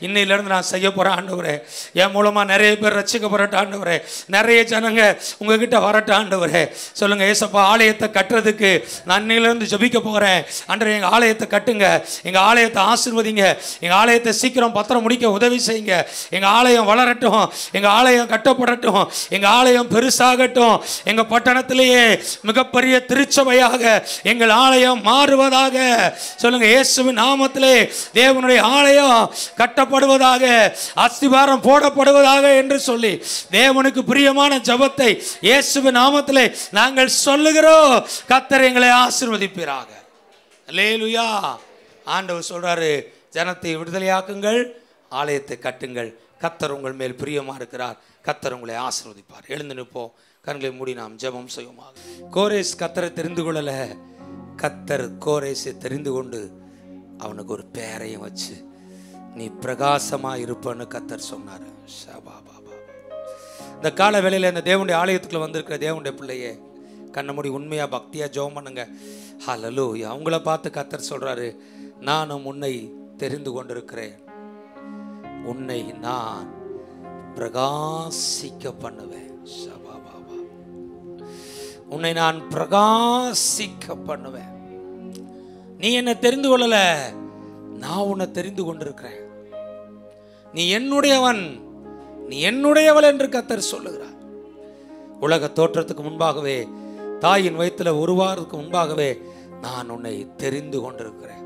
இன்னையிலேருந்து நான் செய்ய போகிறேன் ஆண்டவரே. என் மூலமாக நிறைய பேர் ரட்சிக்கப்படட்டும் ஆண்டவரே, நிறைய ஜனங்க உங்ககிட்ட வரட்டும் ஆண்டவரே. சொல்லுங்கள், ஏசப்பா ஆலயத்தை கட்டுறதுக்கு நான் இன்னையிலேருந்து ஜெபிக்க போகிறேன் ஆண்டவரே. எங்கள் ஆலயத்தை கட்டுங்க, எங்கள் ஆலயத்தை ஆசீர்வதிங்க, எங்கள் ஆலயத்தை சீக்கிரம் பத்திரம் முடிக்க உதவி செய்யுங்க, எங்கள் ஆலயம் வளரட்டும், எங்கள் ஆலயம் கட்டப்படட்டும், எங்கள் ஆலயம் பெருசாகட்டும், எங்கள் பட்டணத்திலேயே மிகப்பெரிய திருச்சபையாக எங்கள் ஆலயம் மாறுவதாக. சொல்லுங்கள், இயேசுவின் நாமத்திலே தேவனுடைய ஆலயம் கட்டப்படுவதாக, அஸ்திவாரம் போடப்படுவதாக என்று சொல்லி தேவனுக்கு பிரியமான ஜெபத்தை இயேசுவின் நாமத்திலே நாங்கள் சொல்லுகிறோம். கர்த்தர் எங்களை ஆசீர்வதிப்பீராக. அல்லேலூயா. ஆண்டவர் சொல்றாரு, ஜனத்தை விடுதலையாக்குங்கள், ஆலயத்தை கட்டுங்கள், கர்த்தர் உங்கள் மேல் பிரியமா இருக்கிறார், கர்த்தர் உங்களை ஆசீர்வதிப்பார். எழுந்து நிற்போம், கண்களை மூடி நாம் ஜெபம் செய்வோமாக. கோரேஸ் கர்த்தரை தெரிந்து கொள்ளல, கர்த்தர் கோரேஸை தெரிந்து கொண்டு அவனுக்கு ஒரு பேரையும் வச்சு நீ பிரகாசமா இருப்பன்னு கர்த்தர் சொன்னார். இந்த கால வேளையில் இந்த தேவனுடைய ஆலயத்துக்குள்ள வந்திருக்கிற தேவனுடைய பிள்ளையே, கண்ண மூடி உண்மையா பக்தியா ஜெபம் பண்ணுங்க. ஹல்லேலூயா. அவங்கள பார்த்து கர்த்தர் சொல்றாரு, நானும் உன்னை தெரிந்து கொண்டிருக்கிறேன், உன்னை நான் பிரகாசிக்க பண்ணுவேன். உன்னை நான் பிரகாசிக்க பண்ணுவேன். நீ என்ன தெரிந்து கொள்ளல, நான் உன்னை தெரிந்து கொண்டிருக்கிறேன். நீ என்னுடையவன், நீ என்னுடையவள் என்று கர்த்தர் சொல்லுகிறார். உலக தோற்றத்துக்கு முன்பாகவே, தாயின் வயிற்றுல உருவாகிறதுக்கு முன்பாகவே நான் உன்னை தெரிந்து கொண்டிருக்கிறேன்.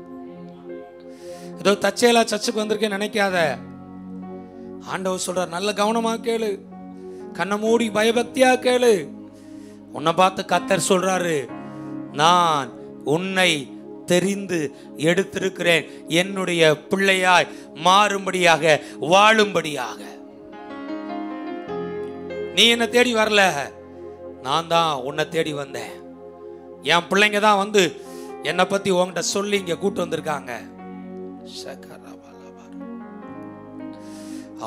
ஏதோ தச்சேலா சர்ச்சுக்கு வந்திருக்கேன் நினைக்காத. ஆண்டவர் சொல்றார், நல்ல கவனமா கேளு, கண்ணை மூடி பயபக்தியா கேளு. உன்னை பார்த்து கர்த்தர் சொல்றாரு, நான் உன்னை தெரிந்து எடுத்திருக்கிறேன், என்னுடைய பிள்ளையாய் மாறும்படியாக, வாழும்படியாக. நீ என்ன தேடி வரல, நான் தான் உன்னை தேடி வந்தேன். என் பிள்ளைங்க தான் வந்து என்னை பத்தி உன்கிட்ட சொல்லி இங்க கூட்டு வந்திருக்காங்க.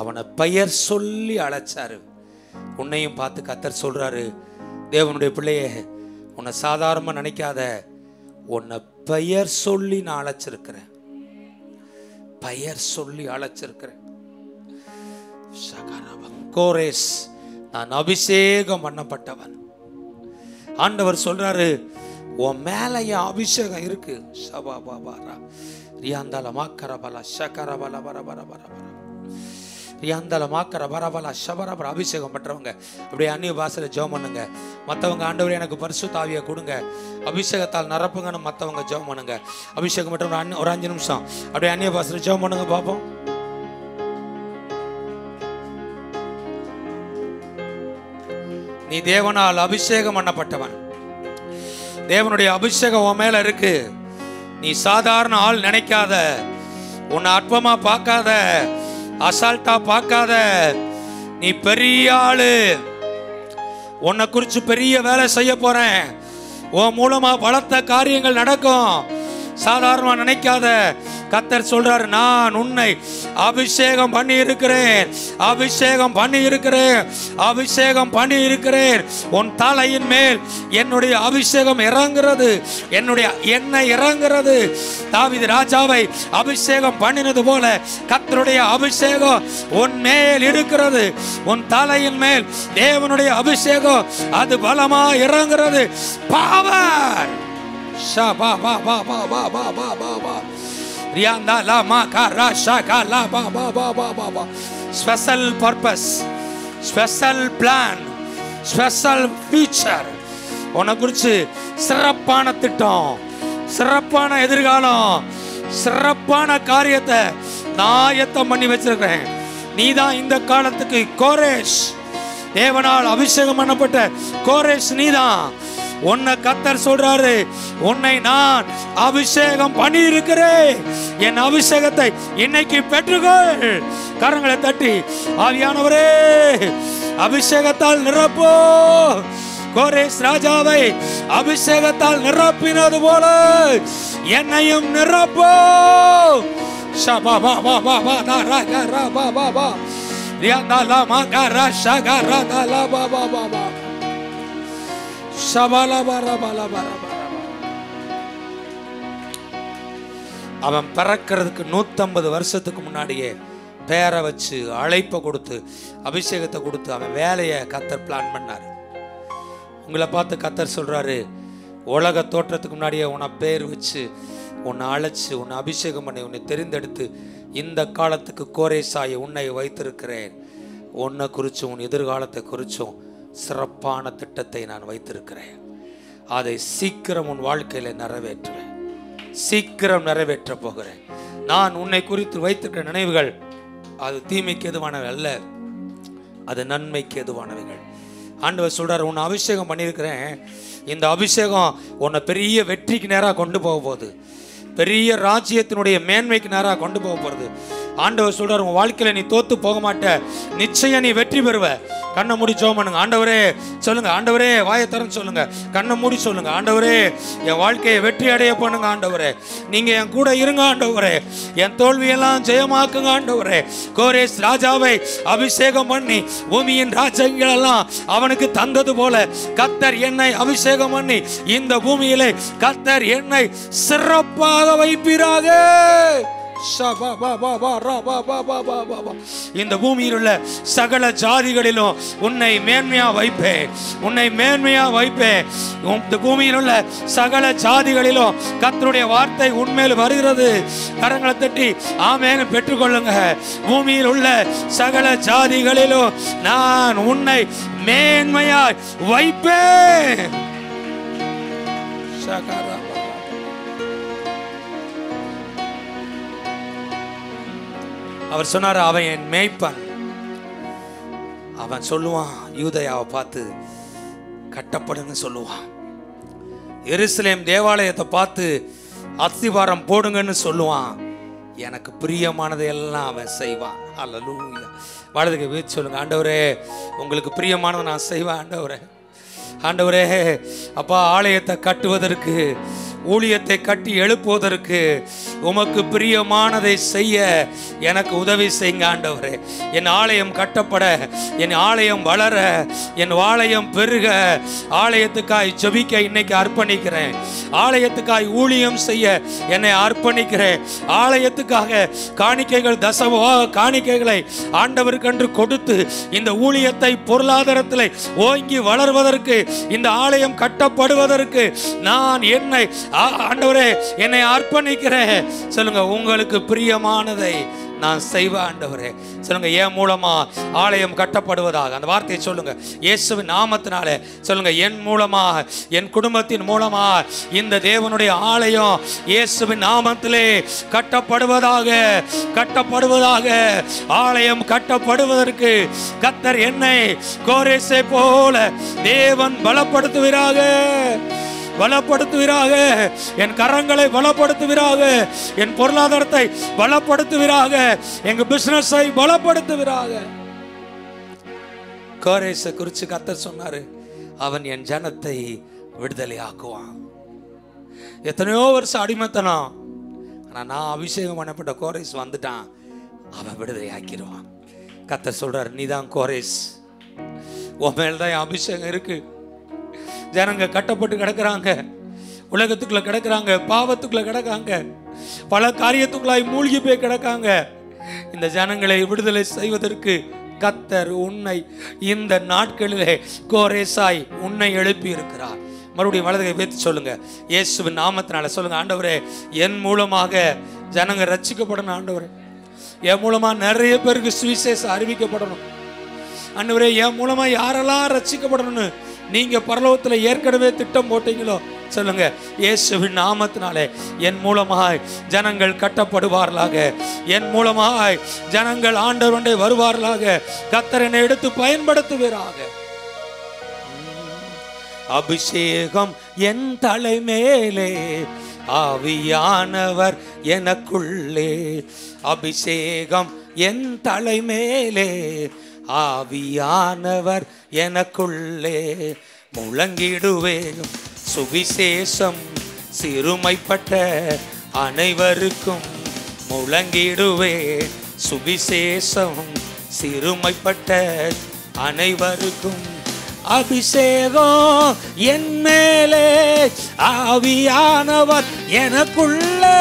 அவனை பெயர் சொல்லி அழைச்சாரு. உன்னையும் பார்த்து கர்த்தர் சொல்றாரு, தேவனுடைய பிள்ளையே, உன்னை சாதாரணமா நினைக்காத, உன்னை பெயர் சொல்லி நான் அழைச்சிருக்கிறேன், பெயர் சொல்லி அழைச்சிருக்கிறேன். கோரேஸ், நான் அபிஷேகம் பண்ணப்பட்டவன். ஆண்டவர் சொல்றாரு, உன் மேல என் அபிஷேகம் இருக்கு. அபிஷேகம் பண்றவங்க அப்படியே அந்நிய பாஷையில ஜெபம் பண்ணுங்க. மற்றவங்க, ஆண்டவரே எனக்கு பரிசுத்த ஆவியை கொடுங்க, அபிஷேகத்தால் நிரப்புங்கன்னு மற்றவங்க ஜெபம் பண்ணுங்க. அபிஷேகம் பண்றவங்க ஒரு 5 நிமிஷம் அப்படியே அந்நிய பாஷையில ஜெபம் பண்ணுங்க பாப்போம். நீ தேவனால் அபிஷேகம் பண்ணப்பட்டவன். தேவனுடைய அபிஷேகம் உன் மேல இருக்கு. நீ சாதாரண ஆள் நினைக்காத, உன்னை அற்பமா பார்க்காத, அசால்ட்டா பார்க்காத. நீ பெரிய ஆளு. உன்னை குறிச்சு பெரிய வேலை செய்ய போறேன். உன் மூலமா பலத்த காரியங்கள் நடக்கும். சாதாரணமா நினைக்காத. கர்த்தர் சொல்றாரு, நான் உன்னை அபிஷேகம் பண்ணி இருக்கிறேன், அபிஷேகம் பண்ணி இருக்கிறேன், அபிஷேகம் பண்ணி இருக்கிறேன். உன் தலையின் மேல் என்னுடைய அபிஷேகம் இறங்குறது, என்னுடைய எண்ணெய் இறங்குறது. தாவீது ராஜாவை அபிஷேகம் பண்ணினது போல கர்த்தருடைய அபிஷேகம் உன் மேல் இருக்கிறது. உன் தலையின் மேல் தேவனுடைய அபிஷேகம் அது பலமா இறங்குறது. பவர் ஷபா பா பா பா பா பா பா பா பா ரியாந்தா லா மா கா ரா ஷா கா லா பா பா பா பா பா பா. Special purpose, special plan, special future. உன்னை குறித்து சிறப்பான திட்டம், சிறப்பான எதிர்காலம், சிறப்பான காரியத்தை நான் ஆயத்தம் பண்ணி வச்சிருக்கிறேன். நீதான் இந்த காலத்துக்கு கோரேஷ். தேவனால் அபிஷேகம் பண்ணப்பட்ட கோரேஷ் நீதான். உன்னை கர்த்தர் சொல்றாரு, உன்னை நான் அபிஷேகம் பண்ணி இருக்கிறேன். என் அபிஷேகத்தை இன்னைக்கு பெற்றுக்கொள். கரங்களை தட்டி, ஆவியானவரே அபிஷேகத்தால் நிரப்போ. கோரேஸ் ராஜாவை அபிஷேகத்தால் நிரப்பினது போல என்னையும் நிரப்போ. ஷபா பா பா பா பா தா ரா கா ரா பா பா பா ரியாந்தா லா மா கா ரா ஷா கா ரா தா லா பா பா பா பா. அவன் பிறக்கிறதுக்கு 150 வருஷத்துக்கு முன்னாடியே பேரை வச்சு அழைப்பை கொடுத்து அபிஷேகத்தை கொடுத்து அவன் வேலையை கர்த்தர் பிளான் பண்ணார். உங்களை பார்த்து கர்த்தர் சொல்றாரு, உலக தோற்றத்துக்கு முன்னாடியே உன்னை பேர் வச்சு உன்னை அழைச்சு உன்னை அபிஷேகம் பண்ணி உன்னை தெரிந்தெடுத்து இந்த காலத்துக்கு கோரேசாயை உன்னை வைத்திருக்கிறேன். உன்னை குறிச்சும் உன் எதிர்காலத்தை குறிச்சும் சிறப்பான திட்டத்தை நான் வைத்திருக்கிறேன். அதை சீக்கிரம் உன் வாழ்க்கையில நிறைவேற்றுவேன், சீக்கிரம் நிறைவேற்ற போகிறேன். நான் உன்னை குறித்து வைத்திருக்கிற நினைவுகள் அது தீமைக்கு எதுவானவை அல்ல, அது நன்மைக்கு எதுவானவைகள். ஆண்டவர் சொல்றாரு, உன்னை அபிஷேகம் பண்ணியிருக்கிறேன். இந்த அபிஷேகம் உன்னை பெரிய வெற்றிக்கு நேராக கொண்டு போக போகுது, பெரிய ராஜ்யத்தினுடைய மேன்மைக்கு நேராக கொண்டு போக போகிறது. ஆண்டவர் சொல்றாரு, உன் வாழ்க்கையில நீ தோத்து போக மாட்ட, நிச்சயம் நீ வெற்றி பெறுவ. கண்ணை மூடி ஜெபம் பண்ணுங்க. ஆண்டவரே சொல்லுங்க, ஆண்டவரே வாயை திறந்து சொல்லுங்க, கண்ணை மூடி சொல்லுங்க, ஆண்டவரே என் வாழ்க்கையை வெற்றி அடைய பண்ணுங்க, ஆண்டவரே நீங்க என் கூட இருங்க, ஆண்டவரே என் தோல்வியெல்லாம் ஜெயமாக்குங்க, ஆண்டவரே. கோரேஸ் ராஜாவை அபிஷேகம் பண்ணி பூமியின் ராஜ்யங்கள் எல்லாம் அவனுக்கு தந்தது போல கர்த்தர் என்னை அபிஷேகம் பண்ணி இந்த பூமியிலே கர்த்தர் என்னை சிறப்பாக வைப்பீராக. இந்த பூமியில் உள்ள சகல ஜாதிகளிலும் உன்னை மேன்மையா வைப்பேன், உன்னை மேன்மையா வைப்பேன். இந்த பூமியில் உள்ள சகல ஜாதிகளிலும் கர்த்தருடைய வார்த்தை உன்மேல் வருகிறது. கரங்களை தட்டி ஆமென் பெற்றுக்கொள்ளுங்க. பூமியில் உள்ள சகல ஜாதிகளிலும் நான் உன்னை மேன்மையா வைப்பேன். அவர் சொன்னார், அவன் என் மேய்ப்பன். அவன் சொல்லுவான், யூதயாவை பார்த்து கட்டப்படுன்னு சொல்லுவான், எருசலேம் தேவாலயத்தை பார்த்து அஸ்திவாரம் போடுங்கன்னு சொல்லுவான். எனக்கு பிரியமானதை எல்லாம் அவன் செய்வான். அல்லேலூயா. வலதுக்கு வீச்சு சொல்லுங்க, ஆண்டவரே உங்களுக்கு பிரியமானதை நான் செய்வேன். ஆண்டவரே, ஆண்டவரே அப்பா, ஆலயத்தை கட்டுவதற்கு, ஊழியத்தை கட்டி எழுப்புவதற்கு, உமக்கு பிரியமானதை செய்ய எனக்கு உதவி செய்யுங்க ஆண்டவரே. என் ஆலயம் கட்டப்பட, என் ஆலயம் வளர, என் ஆலயம் பெருக, ஆலயத்துக்காய் ஜெபிக்க இன்னைக்கு அர்ப்பணிக்கிறேன். ஆலயத்துக்காய் ஊழியம் செய்ய என்னை அர்ப்பணிக்கிறேன். ஆலயத்துக்காக காணிக்கைகள், தசமபாக காணிக்கைகளை ஆண்டவருக்கென்று கொடுத்து இந்த ஊழியத்தை பொருளாதாரத்தில் ஓங்கி வளர்வதற்கு, இந்த ஆலயம் கட்டப்படுவதற்கு நான் என்னை ஆண்டவரே என்னை அர்ப்பணிக்கிறேன். சொல்லுங்க, உங்களுக்கு பிரியமானதை நான் செய்வேன் ஆண்டவரே. சொல்லுங்க, என் மூலமா ஆலயம் கட்டப்படுவதாக. அந்த வார்த்தையை சொல்லுங்க இயேசுவின் நாமத்தினாலே சொல்லுங்க. என் மூலமா, என் குடும்பத்தின் மூலமா இந்த தேவனுடைய ஆலயம் இயேசுவின் நாமத்திலே கட்டப்படுவதாக, கட்டப்படுவதாக. ஆலயம் கட்டப்படுவதற்கு கர்த்தர் என்னை கோரேசை போல தேவன் பலப்படுத்துவீராக. பலப்படுத்துவீராக. என் கரங்களை பலப்படுத்துவீராக. என் பொருளாதாரத்தை பலப்படுத்துவீராக. எங்க பிசினஸை பலப்படுத்துவீராக. கோரேசை குறித்து கர்த்தர் சொன்னாரு, அவன் என் ஜனத்தை விடுதலை ஆக்குவான். எத்தனையோ வருஷம் அடிமைத்தனம், ஆனா நான் அபிஷேகம் பண்ணப்பட்ட கோரேஸ் வந்துட்டான், அவன் விடுதலை ஆக்கிடுவான். கர்த்தர் சொல்றாரு, நீதான் கோரேஸ், உன் மேல்தான் என் அபிஷேகம் இருக்கு. ஜனங்க கட்டப்பட்டு கிடக்குறாங்க, உலகத்துக்குள்ள கிடக்குறாங்க, பாவத்துக்குள்ள கிடக்காங்க, பல காரியத்துக்குள்ளாய் மூழ்கி போய் கிடக்காங்க. இந்த ஜனங்களை விடுதலை செய்வதற்கு கர்த்தர் உன்னை இந்த நாட்களிலே கோரேசாய் உன்னை எழுப்பி இருக்கிறார். மறுபடியும் வலதுகை வைத்து சொல்லுங்க, இயேசுவின் நாமத்தினால சொல்லுங்க, ஆண்டவரே என் மூலமாக ஜனங்க ரட்சிக்கப்படணும். ஆண்டவரே என் மூலமா நிறைய பேருக்கு சுவிசேஷம் அறிவிக்கப்படணும். ஆண்டவரே என் மூலமா யாரெல்லாம் ரட்சிக்கப்படணும்னு நீங்க பரலோகத்தில் ஏற்கனவே திட்டம் போட்டீங்களோ சொல்லுங்க, இயேசுவின் நாமத்தினாலே என் மூலமாய் ஜனங்கள் கட்டப்படுவார்களாக, என் மூலமாய் ஜனங்கள் ஆண்டவருடைய வருவார்களாக. கர்த்தர் என்னை எடுத்து பயன்படுத்துவீராக. அபிஷேகம் என் தலைமேலே, ஆவியானவர் எனக்குள்ளே. அபிஷேகம் என் தலைமேலே, ஆவியானவர் எனக்குள்ளே. முழங்கிடுவேன் சுவிசேஷம் சிறுமைப்பட்ட அனைவருக்கும். முழங்கிடுவேன் சுவிசேஷம் சிறுமைப்பட்ட அனைவருக்கும். அபிஷேகம் என் மேலே, ஆவியானவர் எனக்குள்ளே.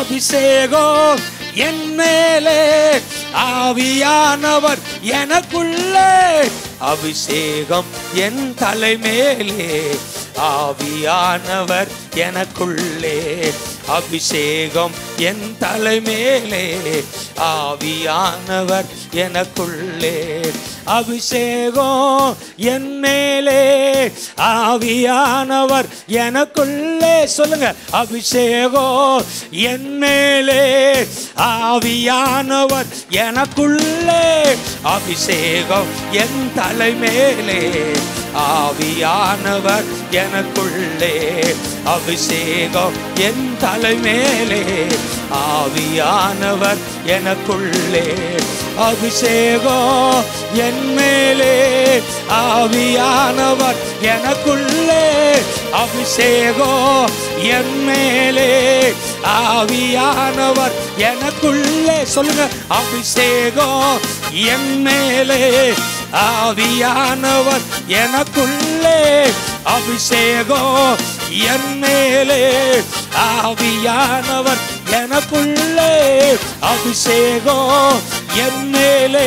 அபிஷேகம் என் மேலே, ஆவியானவர் எனக்குள்ளே. அபிஷேகம் என் தலைமேலே, ஆவியானவர் எனக்குள்ளே. அபிஷேகம் என் தலைமேலே, ஆவியானவர் எனக்குள்ளே. அபிஷேகம் என் மேலே, ஆவியானவர் எனக்குள்ளே. சொல்லுங்க, அபிஷேகம் என் மேலே, ஆவியானவர் எனக்குள்ளே. அபிஷேகம் என் தலைமேலே, ஆவியானவர் எனக்குள்ளே. அபிஷேகம் என் தலைமேலே, ஆவியானவர் எனக்குள்ளே. அபிஷேகம் என் மேலே, ஆவியானவர் எனக்குள்ளே. அபிஷேகம் என் மேலே, ஆவியானவர் எனக்குள்ளே. சொல்லுங்க, அபிஷேகம் என் மேலே, ஆவியானவர் எனக்குள்ளே. அபிஷேகம் என் மேலே, ஆவியானவர் எனக்குள்ளே. அபிஷேகம் என் மேலே,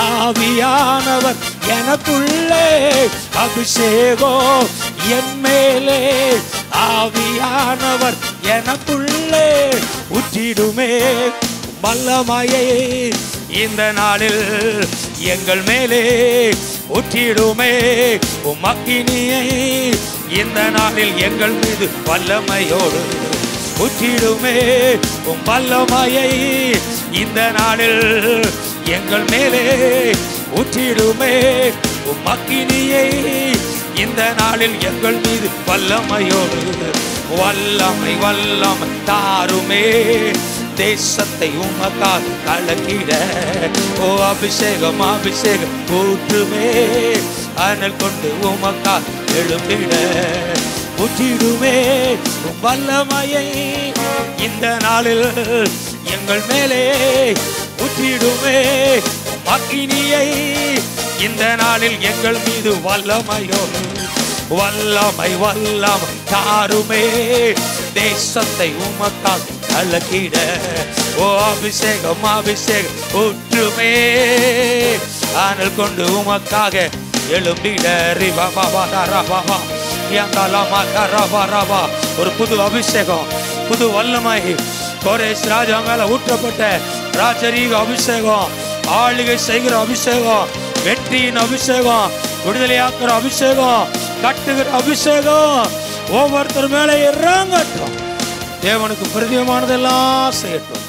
ஆவியானவர் எனக்குள்ளே. அபிஷேகம் என் மேலே, ஆவியானவர் எனக்குள்ளே. ஊற்றிடுமே வல்லமையை இந்த நாளில் எங்கள் மேலே. ஊற்றிடுமே உமக்கினியை இந்த நாளில் எங்கள் மீது வல்லமையோடு. ஊற்றிடுமே வல்லமையை இந்த நாளில் எங்கள் மேலே. ஊற்றிடுமே உமக்கினியை இந்த நாளில் எங்கள் மீது வல்லமையோடு. வல்லமை வல்லமை தாருமே, தேசத்தை உமக்கால் கலக்கிட. ஓ அபிஷேகம் அபிஷேகம் ஊற்றுமே, அனல் கொண்டு உமக்கால் எழும்பிட. ஊற்றிடுமே வல்லமையை இந்த நாளில் எங்கள் மேலே. ஊற்றிடுமே அக்கினியை இந்த நாளில் எங்கள் மீது வல்லமையோடு. வல்லமை வல்லமை தாருமே, தேசத்தை உமக்கால் கலக்கிட. ஓ அபிஷேகம் அபிஷேகம் ஊற்றுமே, அனல் கொண்டு உமக்காக எழும்பிட. ஒரு புது அபிஷேகம், புது வல்லமை கோரேஸ் ராஜா மேல ஊற்றப்பட்ட ராஜரீக அபிஷேகம், ஆளுகை செய்கிற அபிஷேகம், வெற்றியின் அபிஷேகம், விடுதலையாக்குற அபிஷேகம், கட்டுகிற அபிஷேகம் ஒவ்வொருத்தர் மேல இறங்கட்டும். தேவனுக்கு பிரியமானதெல்லாம் செய்யட்டும்.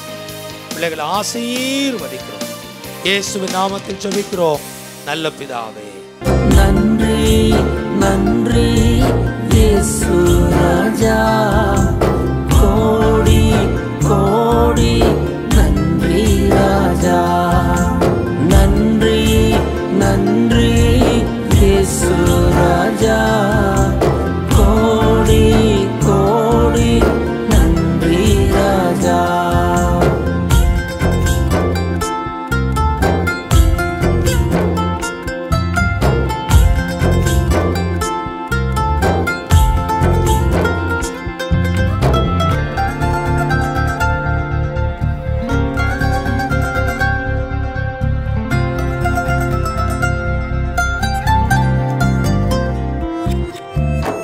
பிள்ளைகளை ஆசீர்வதிக்கிறோம். இயேசுவின் நாமத்தில் ஜெபிக்கிறோம் நல்ல பிதாவே. நன்றி நன்றி இயேசு ராஜா கோடி கோடி